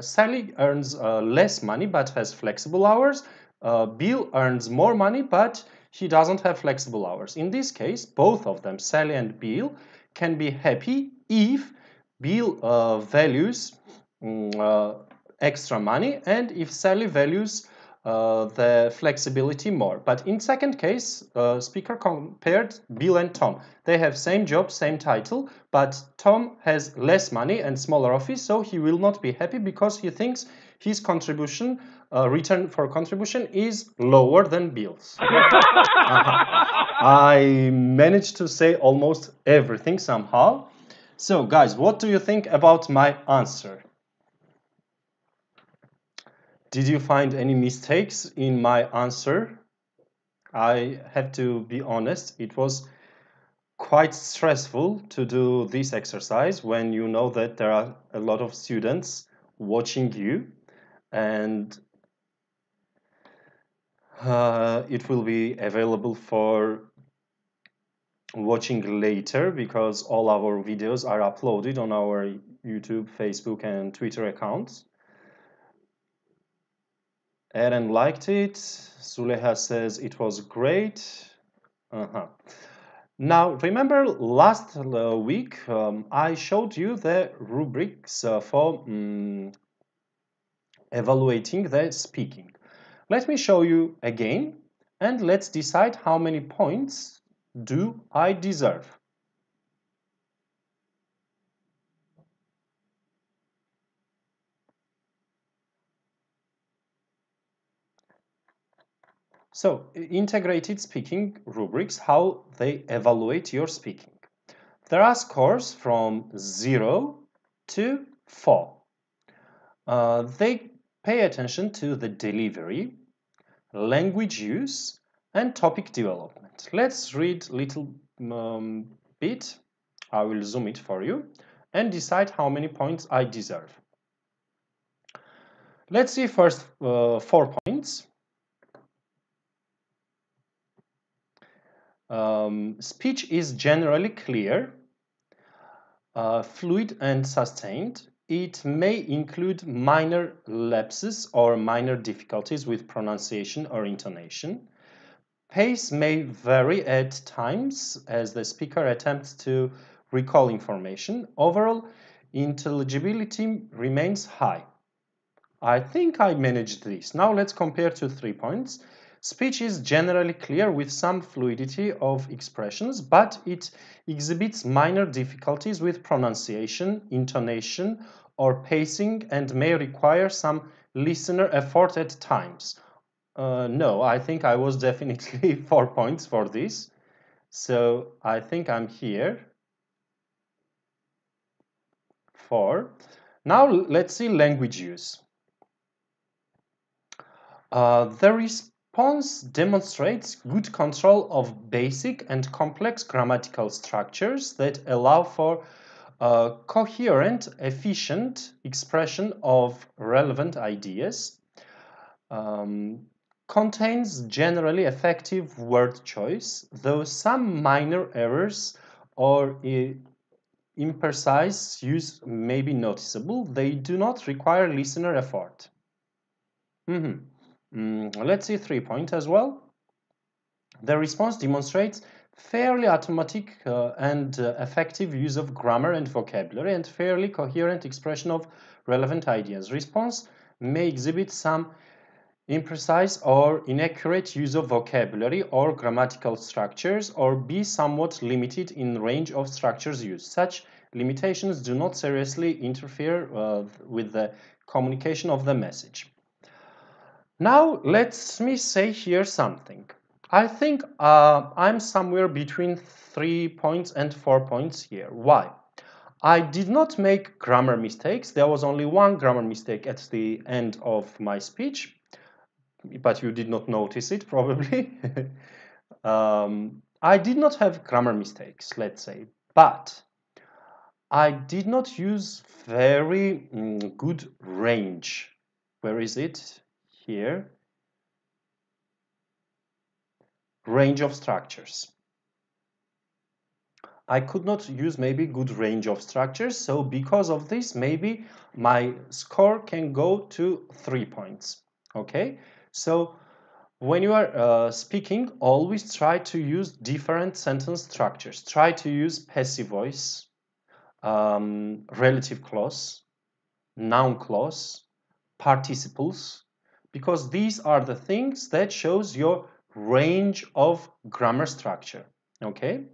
Sally earns less money but has flexible hours. Bill earns more money but he doesn't have flexible hours. In this case, both of them, Sally and Bill, can be happy if Bill values extra money and if Sally values the flexibility more. But in second case, speaker compared Bill and Tom. They have same job, same title, but Tom has less money and smaller office, so he will not be happy because he thinks his contribution, return for contribution, is lower than Bill's. I managed to say almost everything somehow. So guys, what do you think about my answer? Did you find any mistakes in my answer? I have to be honest, it was quite stressful to do this exercise when you know that there are a lot of students watching you, and it will be available for watching later because all our videos are uploaded on our YouTube, Facebook, and Twitter accounts. Eren liked it. Suleha says it was great. Now, remember last week I showed you the rubrics for evaluating the speaking. Let me show you again and let's decide how many points do I deserve. So, integrated speaking rubrics, how they evaluate your speaking. There are scores from 0 to 4. They pay attention to the delivery, language use, and topic development. Let's read a little bit. I will zoom it for you and decide how many points I deserve. Let's see first 4 points. Speech is generally clear, fluid and sustained. It may include minor lapses or minor difficulties with pronunciation or intonation. Pace may vary at times as the speaker attempts to recall information. Overall, intelligibility remains high. I think I managed this. Now let's compare to 3 points. Speech is generally clear with some fluidity of expressions, but it exhibits minor difficulties with pronunciation, intonation, or pacing and may require some listener effort at times. No, I think I was definitely 4 points for this. So I think I'm here. 4. Now let's see language use. The response demonstrates good control of basic and complex grammatical structures that allow for coherent, efficient expression of relevant ideas. Contains generally effective word choice, though some minor errors or imprecise use may be noticeable. They do not require listener effort. Let's see 3 points as well. The response demonstrates fairly automatic and effective use of grammar and vocabulary and fairly coherent expression of relevant ideas. Response may exhibit some imprecise or inaccurate use of vocabulary or grammatical structures or be somewhat limited in range of structures used. Such limitations do not seriously interfere with the communication of the message. Now, let me say here something. I think I'm somewhere between 3 points and 4 points here. Why? I did not make grammar mistakes. There was only one grammar mistake at the end of my speech, but you did not notice it probably. I did not have grammar mistakes, let's say, but I did not use very good range. Where is it? Here. Range of structures. I could not use maybe good range of structures, so because of this, maybe my score can go to 3 points. Okay, so when you are speaking, always try to use different sentence structures. Try to use passive voice, relative clause, noun clause, participles, because these are the things that shows your range of grammar structure. Okay.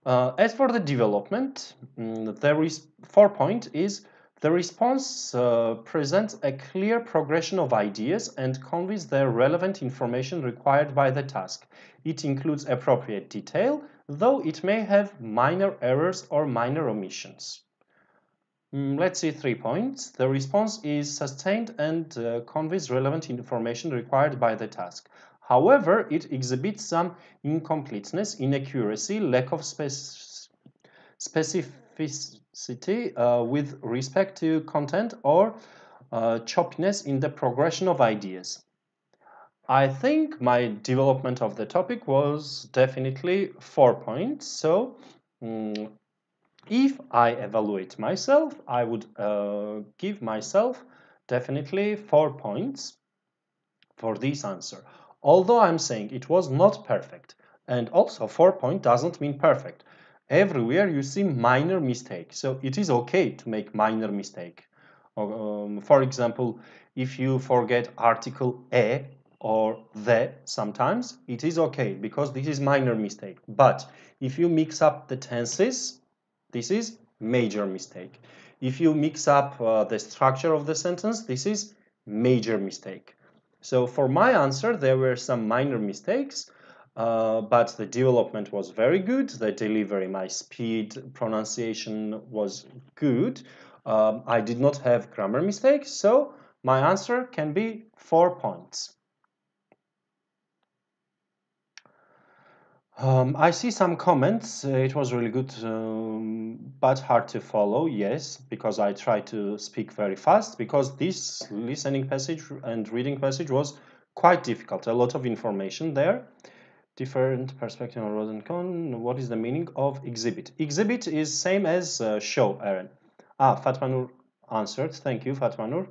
As for the development, there is 4 point is the response presents a clear progression of ideas and conveys the relevant information required by the task. It includes appropriate detail, though it may have minor errors or minor omissions. Let's see 3 points. The response is sustained and conveys relevant information required by the task. However, it exhibits some incompleteness, inaccuracy, lack of specificity with respect to content, or choppiness in the progression of ideas. I think my development of the topic was definitely 4 points. So, if I evaluate myself, I would give myself definitely 4 points for this answer. Although I'm saying it was not perfect, and also 4 point doesn't mean perfect. Everywhere you see minor mistake, so it is okay to make minor mistake. For example, if you forget article a or the sometimes, it is okay because this is minor mistake. But if you mix up the tenses, this is major mistake. If you mix up the structure of the sentence, this is major mistake. So for my answer, there were some minor mistakes, but the development was very good. The delivery, my speed, pronunciation was good. I did not have grammar mistakes, so my answer can be 4 points. I see some comments. It was really good, but hard to follow. Yes, because I try to speak very fast, because this listening passage and reading passage was quite difficult. A lot of information there. Different perspective on pros and cons. What is the meaning of exhibit? Exhibit is same as show, Aaron. Fatma Nur answered. Thank you, Fatma Nur.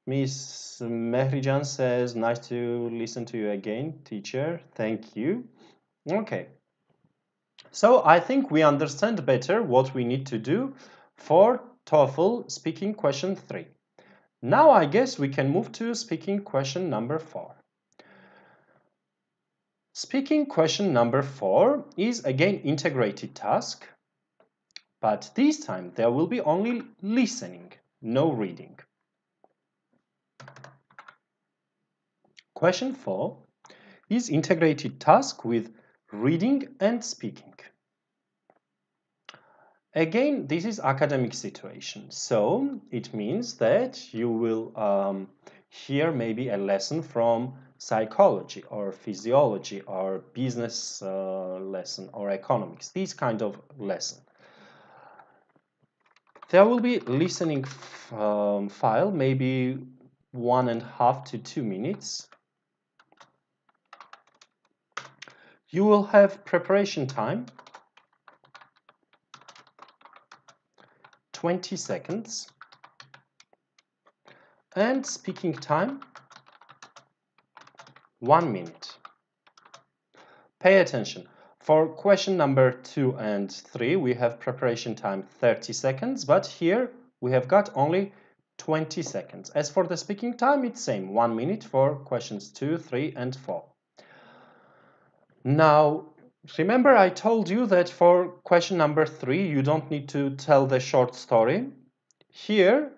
Miss Mehrijan says, nice to listen to you again, teacher. Thank you. Okay. So I think we understand better what we need to do for TOEFL speaking question 3. Now I guess we can move to speaking question number 4. Speaking question number 4 is again integrated task, but this time there will be only listening, no reading. Question 4 is integrated task with reading and speaking. Again, this is academic situation, so it means that you will hear maybe a lesson from psychology or physiology or business lesson or economics, these kind of lesson. There will be listening file, maybe 1.5 to 2 minutes. You will have preparation time, 20 seconds, and speaking time, 1 minute. Pay attention. For question number 2 and 3, we have preparation time 30 seconds, but here we have got only 20 seconds. As for the speaking time, it's same, 1 minute for questions 2, 3, and 4. Now, remember I told you that for question number 3, you don't need to tell the short story. Here,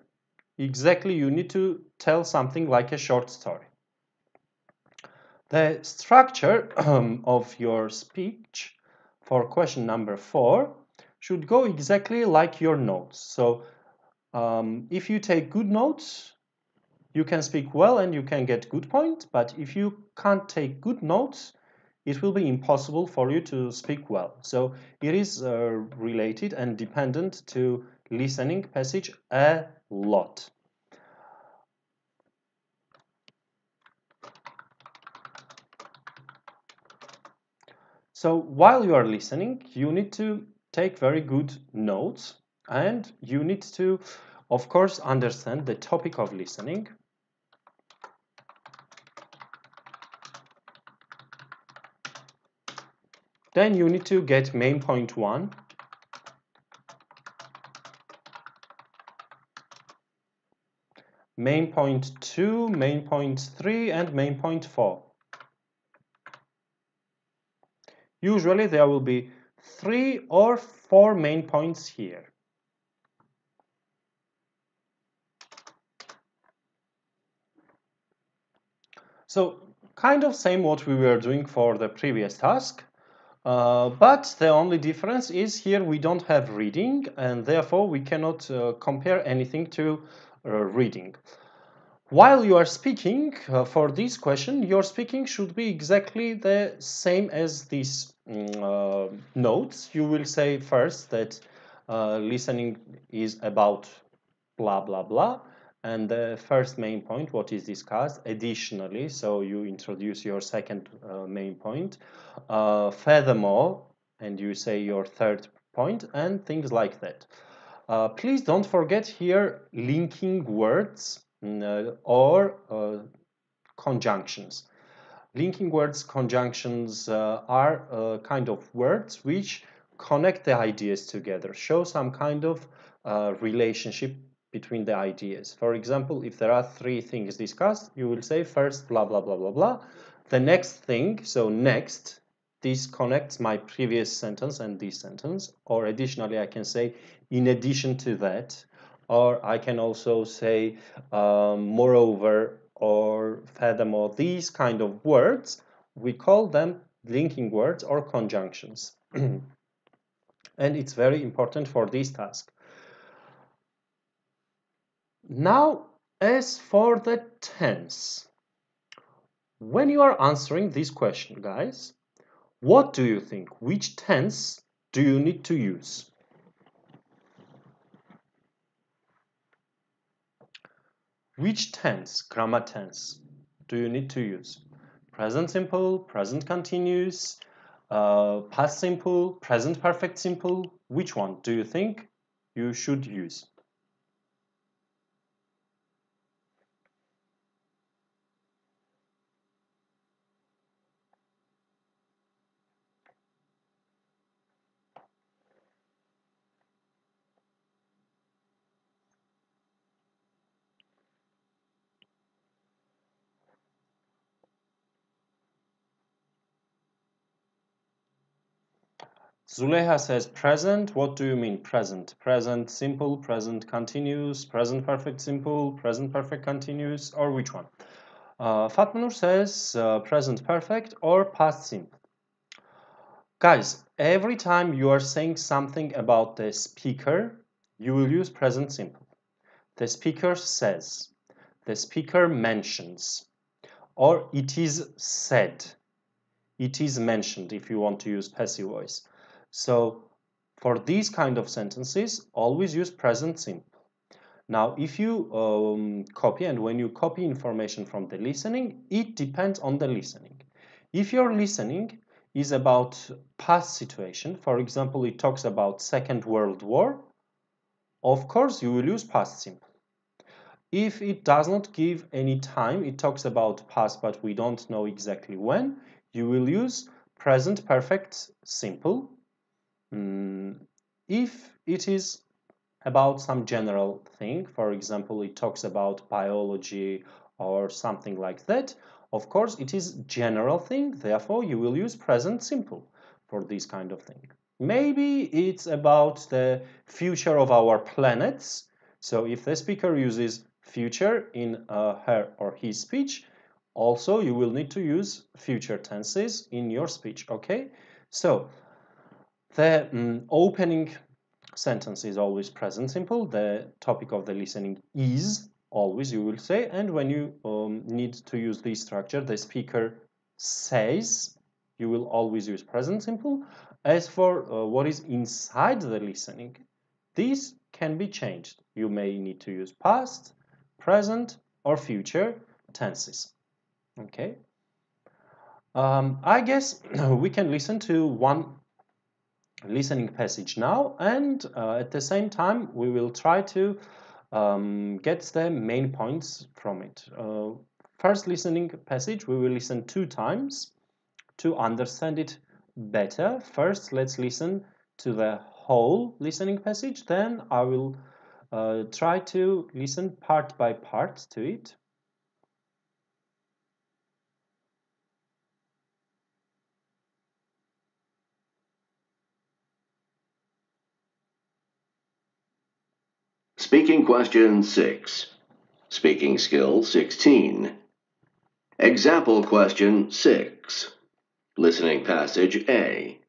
exactly, you need to tell something like a short story. The structure of your speech for question number 4 should go exactly like your notes. So if you take good notes, you can speak well and you can get good points, but if you can't take good notes, it will be impossible for you to speak well. So it is related and dependent to listening passage a lot. So while you are listening, you need to take very good notes, and you need to, of course, understand the topic of listening. Then you need to get main point 1. Main point 2, main point 3, and main point 4. Usually there will be 3 or 4 main points here. So kind of same what we were doing for the previous task, but the only difference is here we don't have reading, and therefore we cannot compare anything to reading. While you are speaking, for this question, your speaking should be exactly the same as these notes. You will say first that listening is about blah, blah, blah. And the first main point, what is discussed, additionally, so you introduce your second main point. Furthermore, and you say your third point, and things like that. Please don't forget here linking words or conjunctions. Linking words, conjunctions are kind of words which connect the ideas together, show some kind of relationship between the ideas. For example, if there are 3 things discussed, you will say first blah, blah, blah, blah, blah. The next thing, so next, this connects my previous sentence and this sentence. Or additionally, I can say in addition to that. Or I can also say moreover or furthermore. These kind of words, we call them linking words or conjunctions. And it's very important for this task. Now, as for the tense, when you are answering this question, guys, what do you think? Which tense do you need to use? Which tense, grammar tense, do you need to use? Present simple, present continuous, past simple, present perfect simple? Which one do you think you should use? Zuleha says present. What do you mean present? Present simple, present continuous, present perfect simple, present perfect continuous, or which one? Fatmanur says present perfect or past simple. Guys, every time you are saying something about the speaker, you will use present simple. The speaker says, the speaker mentions, or it is said, it is mentioned if you want to use passive voice. So for these kind of sentences, always use present simple. Now, if you copy, and when you copy information from the listening, it depends on the listening. If your listening is about past situation, for example, it talks about Second World War, of course you will use past simple. If it does not give any time, it talks about past, but we don't know exactly when, you will use present perfect simple. If it is about some general thing, for example, it talks about biology or something like that, of course, it is general thing, therefore you will use present simple for this kind of thing. Maybe it's about the future of our planets, so if the speaker uses future in her or his speech, also you will need to use future tenses in your speech, okay? So the opening sentence is always present simple. The topic of the listening is, always you will say, and when you need to use this structure, the speaker says, you will always use present simple. As for what is inside the listening, these can be changed. You may need to use past, present, or future tenses. Okay. I guess we can listen to one listening passage now, and at the same time we will try to get the main points from it. First listening passage we will listen 2 times to understand it better. First, let's listen to the whole listening passage, then I will try to listen part by part to it. Speaking question 6. Speaking skill 16. Example question 6. Listening passage A.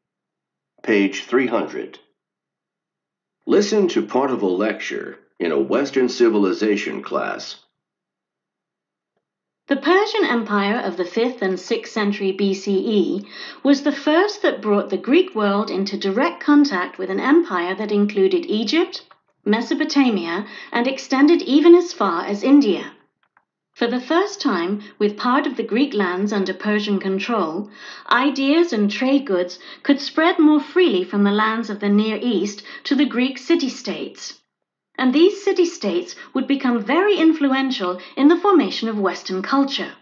Page 300. Listen to part of a lecture in a Western civilization class. The Persian Empire of the 5th and 6th century BCE was the first that brought the Greek world into direct contact with an empire that included Egypt, Mesopotamia, and extended even as far as India. For the first time, with part of the Greek lands under Persian control, ideas and trade goods could spread more freely from the lands of the Near East to the Greek city-states. And these city-states would become very influential in the formation of Western culture.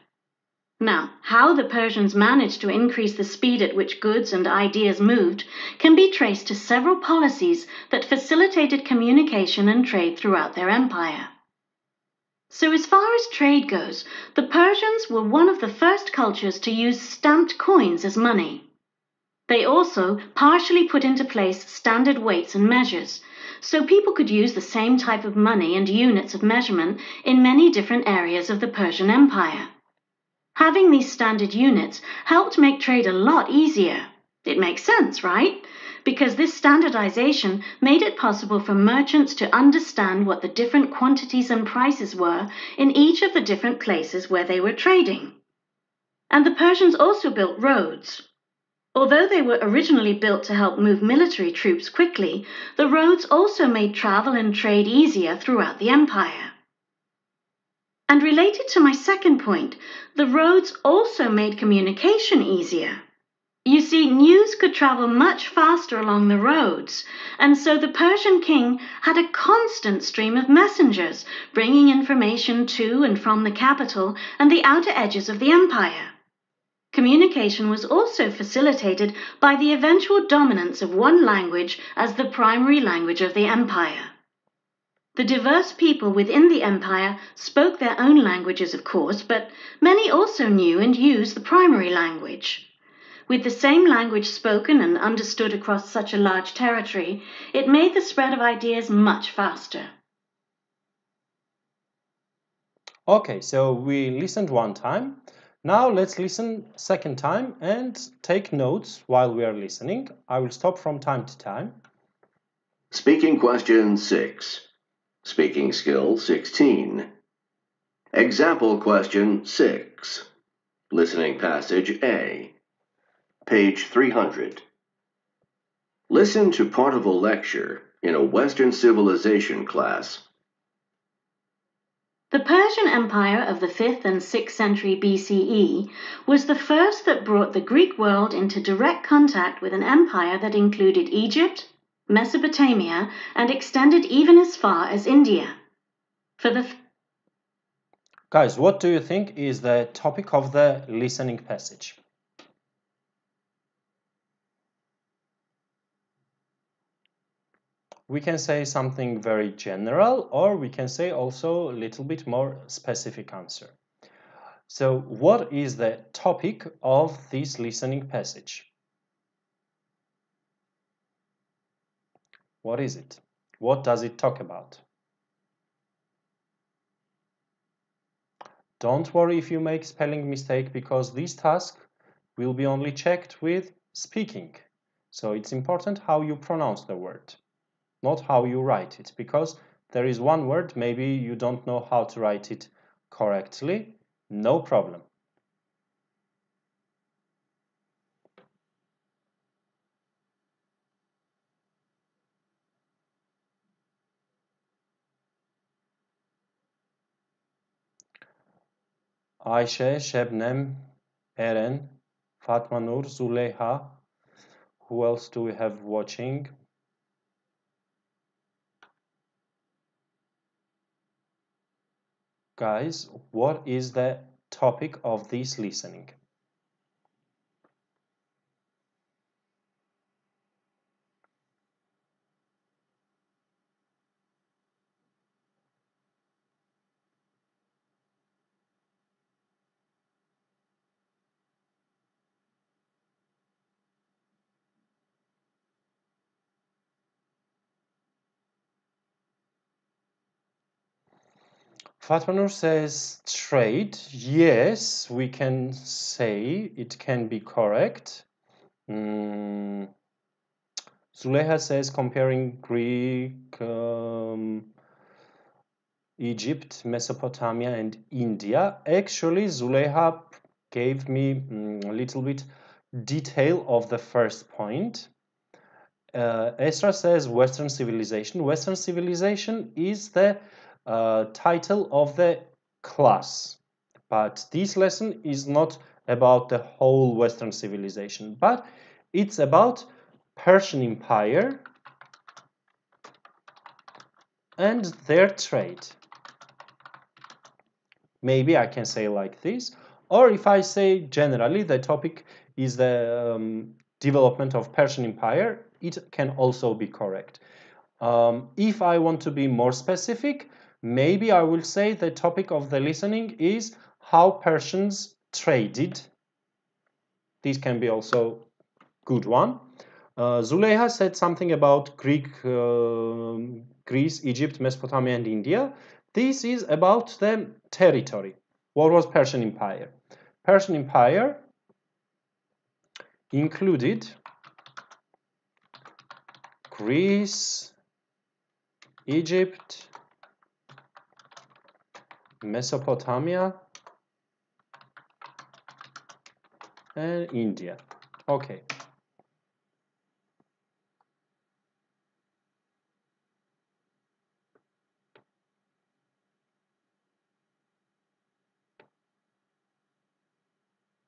Now, how the Persians managed to increase the speed at which goods and ideas moved can be traced to several policies that facilitated communication and trade throughout their empire. So as far as trade goes, the Persians were one of the first cultures to use stamped coins as money. They also partially put into place standard weights and measures, so people could use the same type of money and units of measurement in many different areas of the Persian Empire. Having these standard units helped make trade a lot easier. It makes sense, right? Because this standardization made it possible for merchants to understand what the different quantities and prices were in each of the different places where they were trading. And the Persians also built roads. Although they were originally built to help move military troops quickly, the roads also made travel and trade easier throughout the empire. And related to my second point, the roads also made communication easier. You see, news could travel much faster along the roads, and so the Persian king had a constant stream of messengers bringing information to and from the capital and the outer edges of the empire. Communication was also facilitated by the eventual dominance of one language as the primary language of the empire. The diverse people within the empire spoke their own languages, of course, but many also knew and used the primary language. With the same language spoken and understood across such a large territory, it made the spread of ideas much faster. Okay, so we listened 1 time. Now let's listen 2nd time and take notes while we are listening. I will stop from time to time. Speaking question 6. Speaking skill 16. Example question 6. Listening passage A. Page 300. Listen to part of a lecture in a Western civilization class. The Persian Empire of the 5th and 6th century BCE was the first that brought the Greek world into direct contact with an empire that included Egypt, Mesopotamia, and extended even as far as India. Guys, what do you think is the topic of the listening passage? We can say something very general, or we can say also a little bit more specific answer. So, what is the topic of this listening passage? What is it? What does it talk about? Don't worry if you make spelling mistake, because this task will be only checked with speaking. So it's important how you pronounce the word, not how you write it, because there is one word, maybe you don't know how to write it correctly. No problem. Ayşe, Şebnem, Eren, Fatma Nur, Zuleyha. Who else do we have watching? Guys, what is the topic of this listening? Fatma Nur says trade. Yes, we can say it can be correct. Zuleha says comparing Greek, Egypt, Mesopotamia, and India. Actually, Zuleha gave me a little bit detail of the first point. Esra says Western civilization. Western civilization is the title of the class, but this lesson is not about the whole Western civilization, but it's about Persian Empire and their trade. Maybe I can say like this, or if I say generally the topic is the development of Persian Empire, it can also be correct. If I want to be more specific, maybe I will say the topic of the listening is how Persians traded. This can be also good one. Zuleha said something about Greece, Egypt, Mesopotamia, and India. This is about the territory. What was Persian Empire? Persian Empire included Greece, Egypt, Mesopotamia, and India. Okay.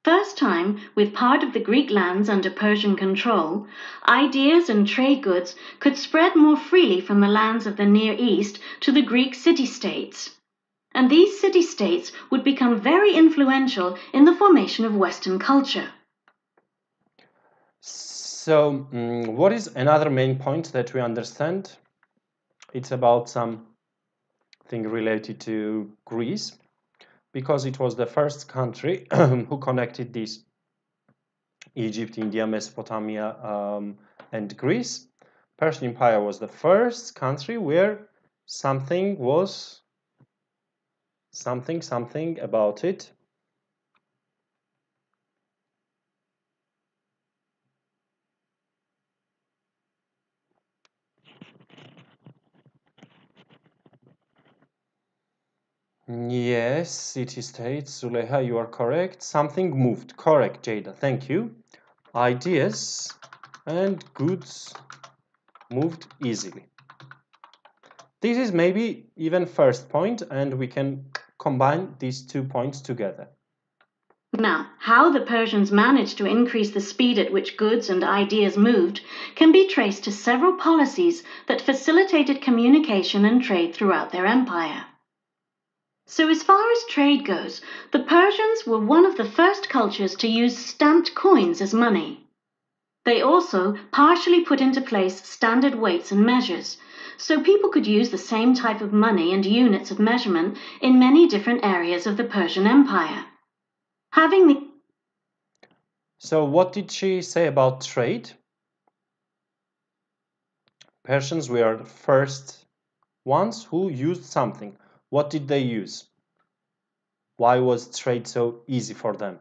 First time, with part of the Greek lands under Persian control, ideas and trade goods could spread more freely from the lands of the Near East to the Greek city-states. And these city-states would become very influential in the formation of Western culture. So, what is another main point that we understand? It's about something related to Greece, because it was the first country who connected these Egypt, India, Mesopotamia, and Greece. Persian Empire was the first country where something was something about it. Yes, city states, Zuleha, you are correct. Something moved. Correct, Jada. Thank you. Ideas and goods moved easily. This is maybe even first point, and we can combine these 2 points together. Now, how the Persians managed to increase the speed at which goods and ideas moved can be traced to several policies that facilitated communication and trade throughout their empire. So as far as trade goes, the Persians were one of the first cultures to use stamped coins as money. They also partially put into place standard weights and measures, so people could use the same type of money and units of measurement in many different areas of the Persian Empire. So what did she say about trade? Persians were the first ones who used something. What did they use? Why was trade so easy for them?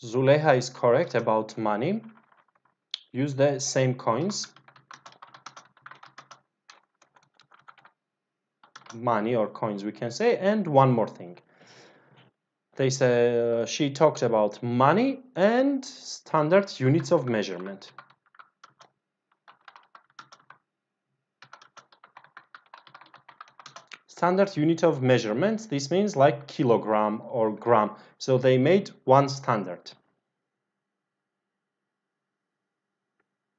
Zuleha is correct about money. Use the same coins. Money or coins, we can say. And one more thing. They say she talked about money and standard units of measurement. Standard unit of measurement, this means like kilogram or gram. So they made one standard.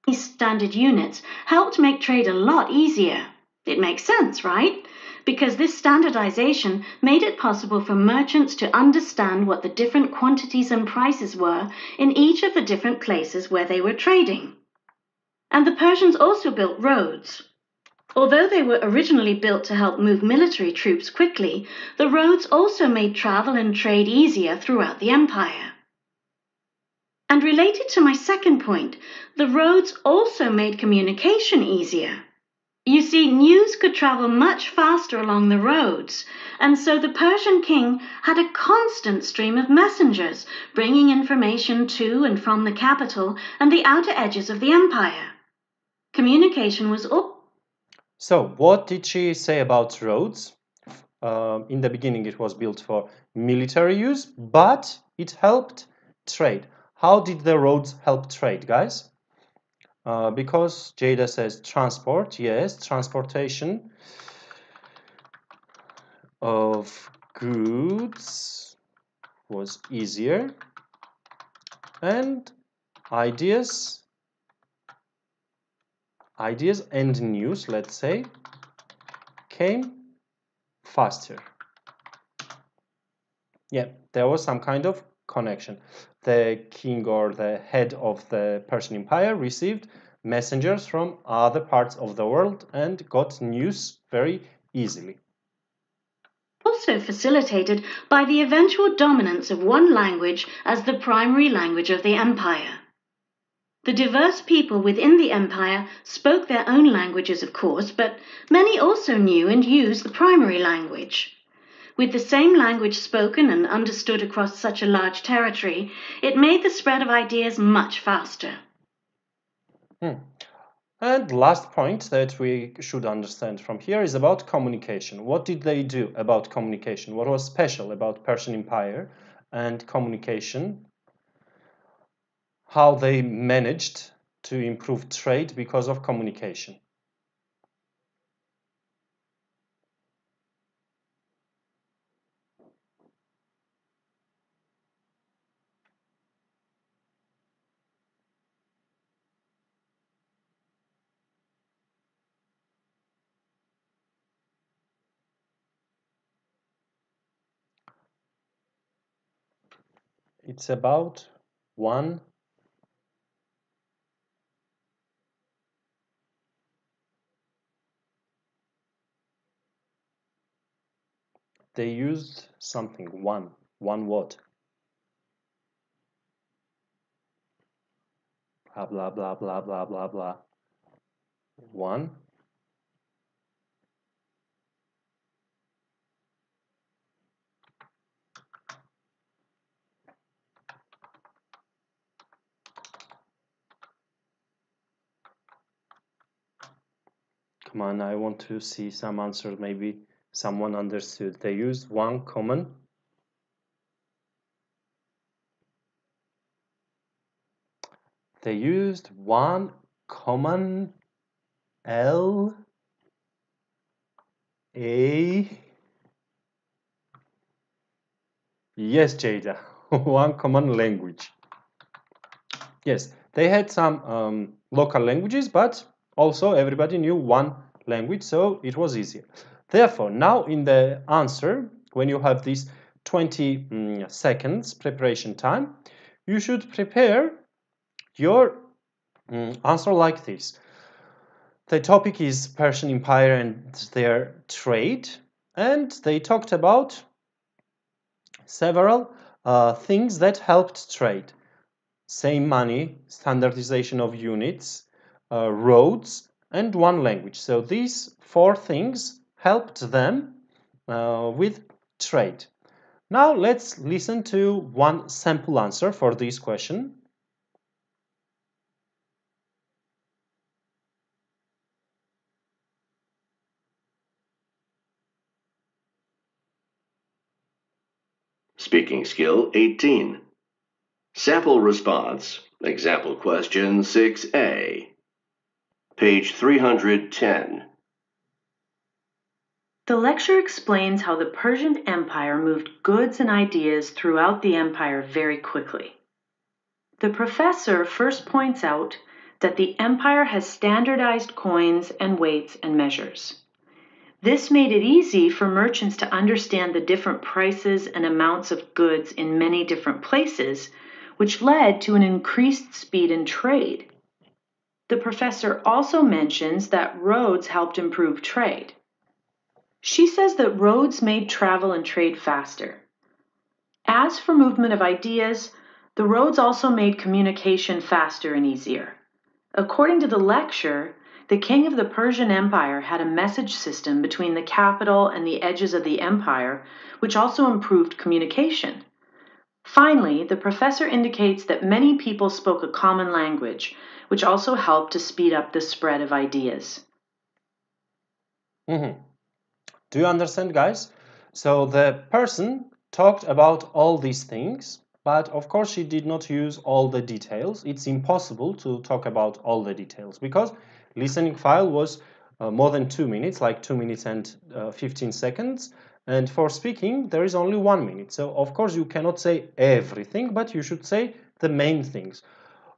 These standard units helped make trade a lot easier. It makes sense, right? Because this standardization made it possible for merchants to understand what the different quantities and prices were in each of the different places where they were trading. And the Persians also built roads. Although they were originally built to help move military troops quickly, the roads also made travel and trade easier throughout the empire. And related to my second point, the roads also made communication easier. You see, news could travel much faster along the roads, and so the Persian king had a constant stream of messengers bringing information to and from the capital and the outer edges of the empire. Communication was So, what did she say about roads? In the beginning, it was built for military use, but it helped trade. How did the roads help trade, guys? Because Jada says transport, yes, transportation of goods was easier, and ideas and news, let's say, came faster. Yeah, there was some kind of connection. The king or the head of the Persian Empire received messengers from other parts of the world and got news very easily. Also facilitated by the eventual dominance of one language as the primary language of the empire. The diverse people within the empire spoke their own languages, of course, but many also knew and used the primary language. With the same language spoken and understood across such a large territory, it made the spread of ideas much faster. And last point that we should understand from here is about communication. What did they do about communication? What was special about Persian Empire and communication? How they managed to improve trade because of communication? It's about one they used something, one word. Blah, blah, blah, blah, blah, blah, blah. One. Come on, I want to see some answers. Maybe someone understood. They used one common. They used one common L A. Yes, Jada, one common language. Yes, they had some local languages, but also everybody knew one language, so it was easier. Therefore, now in the answer, when you have this 20 seconds preparation time, you should prepare your answer like this. The topic is Persian Empire and their trade, and they talked about several things that helped trade. Same money, standardization of units, roads, and one language. So these 4 things helped them with trade. Now let's listen to one sample answer for this question. Speaking skill 18. Sample response, example question 6A. Page 310. The lecture explains how the Persian Empire moved goods and ideas throughout the empire very quickly. The professor first points out that the empire has standardized coins and weights and measures. This made it easy for merchants to understand the different prices and amounts of goods in many different places, which led to an increased speed in trade. The professor also mentions that roads helped improve trade. She says that roads made travel and trade faster. As for movement of ideas, the roads also made communication faster and easier. According to the lecture, the king of the Persian Empire had a message system between the capital and the edges of the empire, which also improved communication. Finally, the professor indicates that many people spoke a common language, which also helped to speed up the spread of ideas. Do you understand, guys? So the person talked about all these things, but of course she did not use all the details. It's impossible to talk about all the details because listening file was more than 2 minutes, like 2 minutes and 15 seconds. And for speaking, there is only 1 minute. So of course you cannot say everything, but you should say the main things.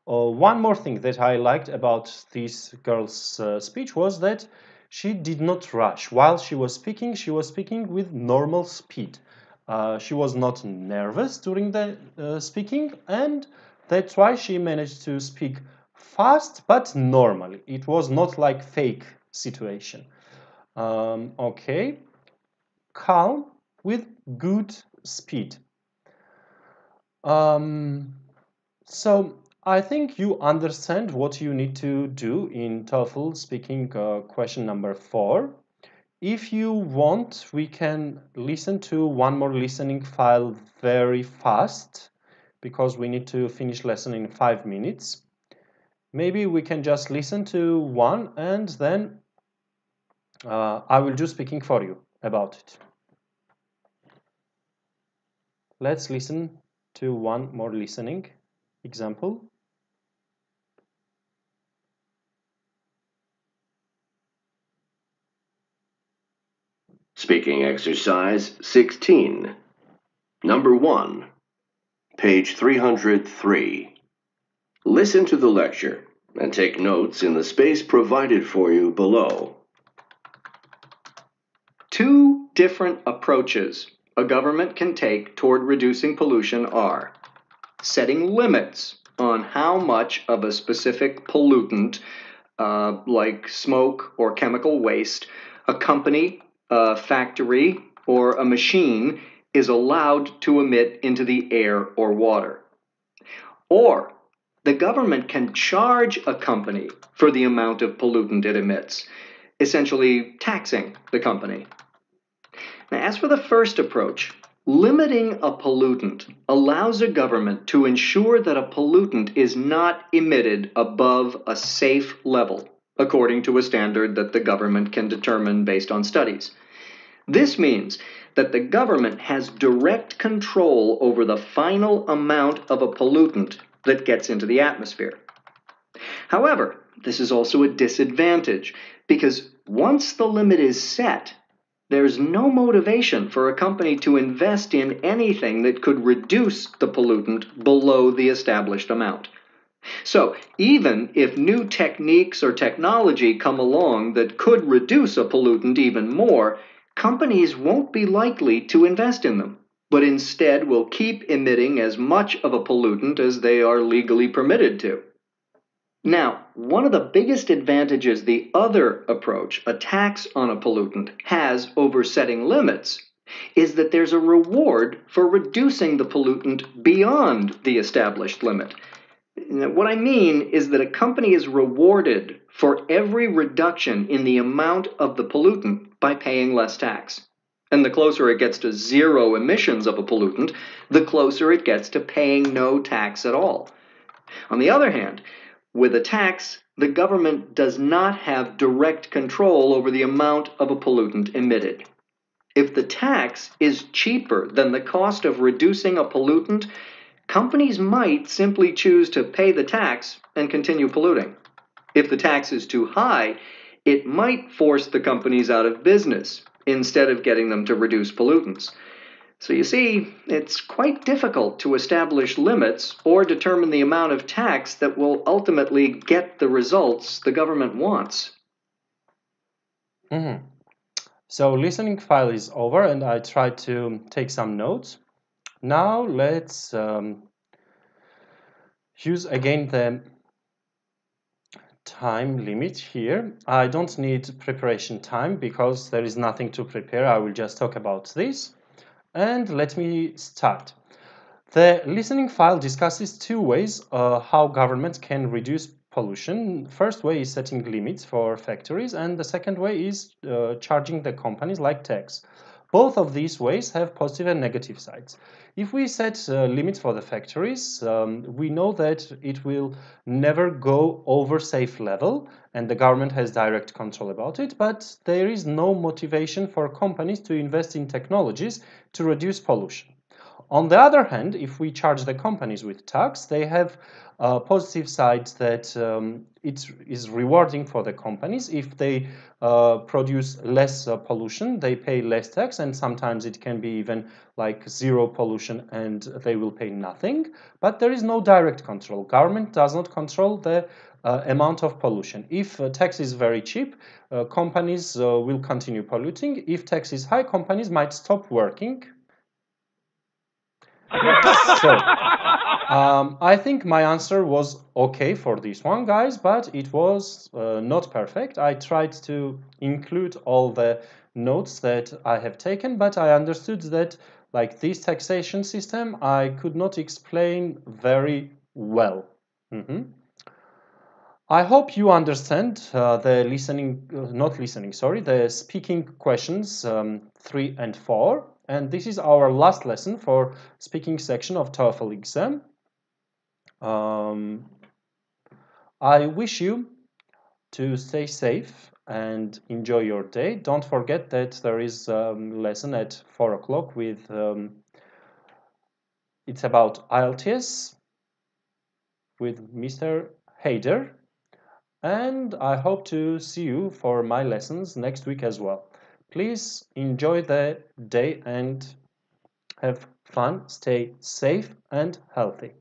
One more thing that I liked about this girl's speech was that she did not rush. While she was speaking with normal speed. She was not nervous during the speaking, and that's why she managed to speak fast but normally. It was not like fake situation. Okay, calm with good speed. So I think you understand what you need to do in TOEFL speaking question number 4. If you want, we can listen to one more listening file very fast because we need to finish lesson in 5 minutes. Maybe we can just listen to one and then I will do speaking for you about it. Let's listen to one more listening example. Speaking exercise 16. Number 1. Page 303. Listen to the lecture and take notes in the space provided for you below. 2 different approaches a government can take toward reducing pollution are setting limits on how much of a specific pollutant, like smoke or chemical waste, a company, a factory, or a machine is allowed to emit into the air or water. Or the government can charge a company for the amount of pollutant it emits, essentially taxing the company. Now, as for the first approach, limiting a pollutant allows a government to ensure that a pollutant is not emitted above a safe level, according to a standard that the government can determine based on studies. This means that the government has direct control over the final amount of a pollutant that gets into the atmosphere. However, this is also a disadvantage because once the limit is set, there's no motivation for a company to invest in anything that could reduce the pollutant below the established amount. So, even if new techniques or technology come along that could reduce a pollutant even more, companies won't be likely to invest in them, but instead will keep emitting as much of a pollutant as they are legally permitted to. Now, one of the biggest advantages the other approach, a tax on a pollutant, has over setting limits is that there's a reward for reducing the pollutant beyond the established limit. Now, what I mean is that a company is rewarded for every reduction in the amount of the pollutant by paying less tax. And the closer it gets to zero emissions of a pollutant, the closer it gets to paying no tax at all. On the other hand, with a tax, the government does not have direct control over the amount of a pollutant emitted. If the tax is cheaper than the cost of reducing a pollutant, companies might simply choose to pay the tax and continue polluting. If the tax is too high, it might force the companies out of business instead of getting them to reduce pollutants. So you see, it's quite difficult to establish limits or determine the amount of tax that will ultimately get the results the government wants. So listening file is over and I tried to take some notes. Now let's use again the time limit here. I don't need preparation time because there is nothing to prepare. I will just talk about this. And let me start. The listening file discusses two ways how governments can reduce pollution. First way is setting limits for factories, and the second way is charging the companies like tax. Both of these ways have positive and negative sides. If we set limits for the factories, we know that it will never go over safe level and the government has direct control about it, but there is no motivation for companies to invest in technologies to reduce pollution. On the other hand, if we charge the companies with tax, they have a positive side that it is rewarding for the companies. If they produce less pollution, they pay less tax, and sometimes it can be even like zero pollution and they will pay nothing. But there is no direct control. Government does not control the amount of pollution. If tax is very cheap, companies will continue polluting. If tax is high, companies might stop working. So, I think my answer was okay for this one, guys, but it was not perfect. I tried to include all the notes that I have taken, but I understood that like this taxation system, I could not explain very well. I hope you understand the speaking questions 3 and 4. And this is our last lesson for speaking section of TOEFL exam. I wish you to stay safe and enjoy your day. Don't forget that there is a lesson at 4 o'clock with, it's about IELTS with Mr. Haider. And I hope to see you for my lessons next week as well. Please enjoy the day and have fun, stay safe and healthy.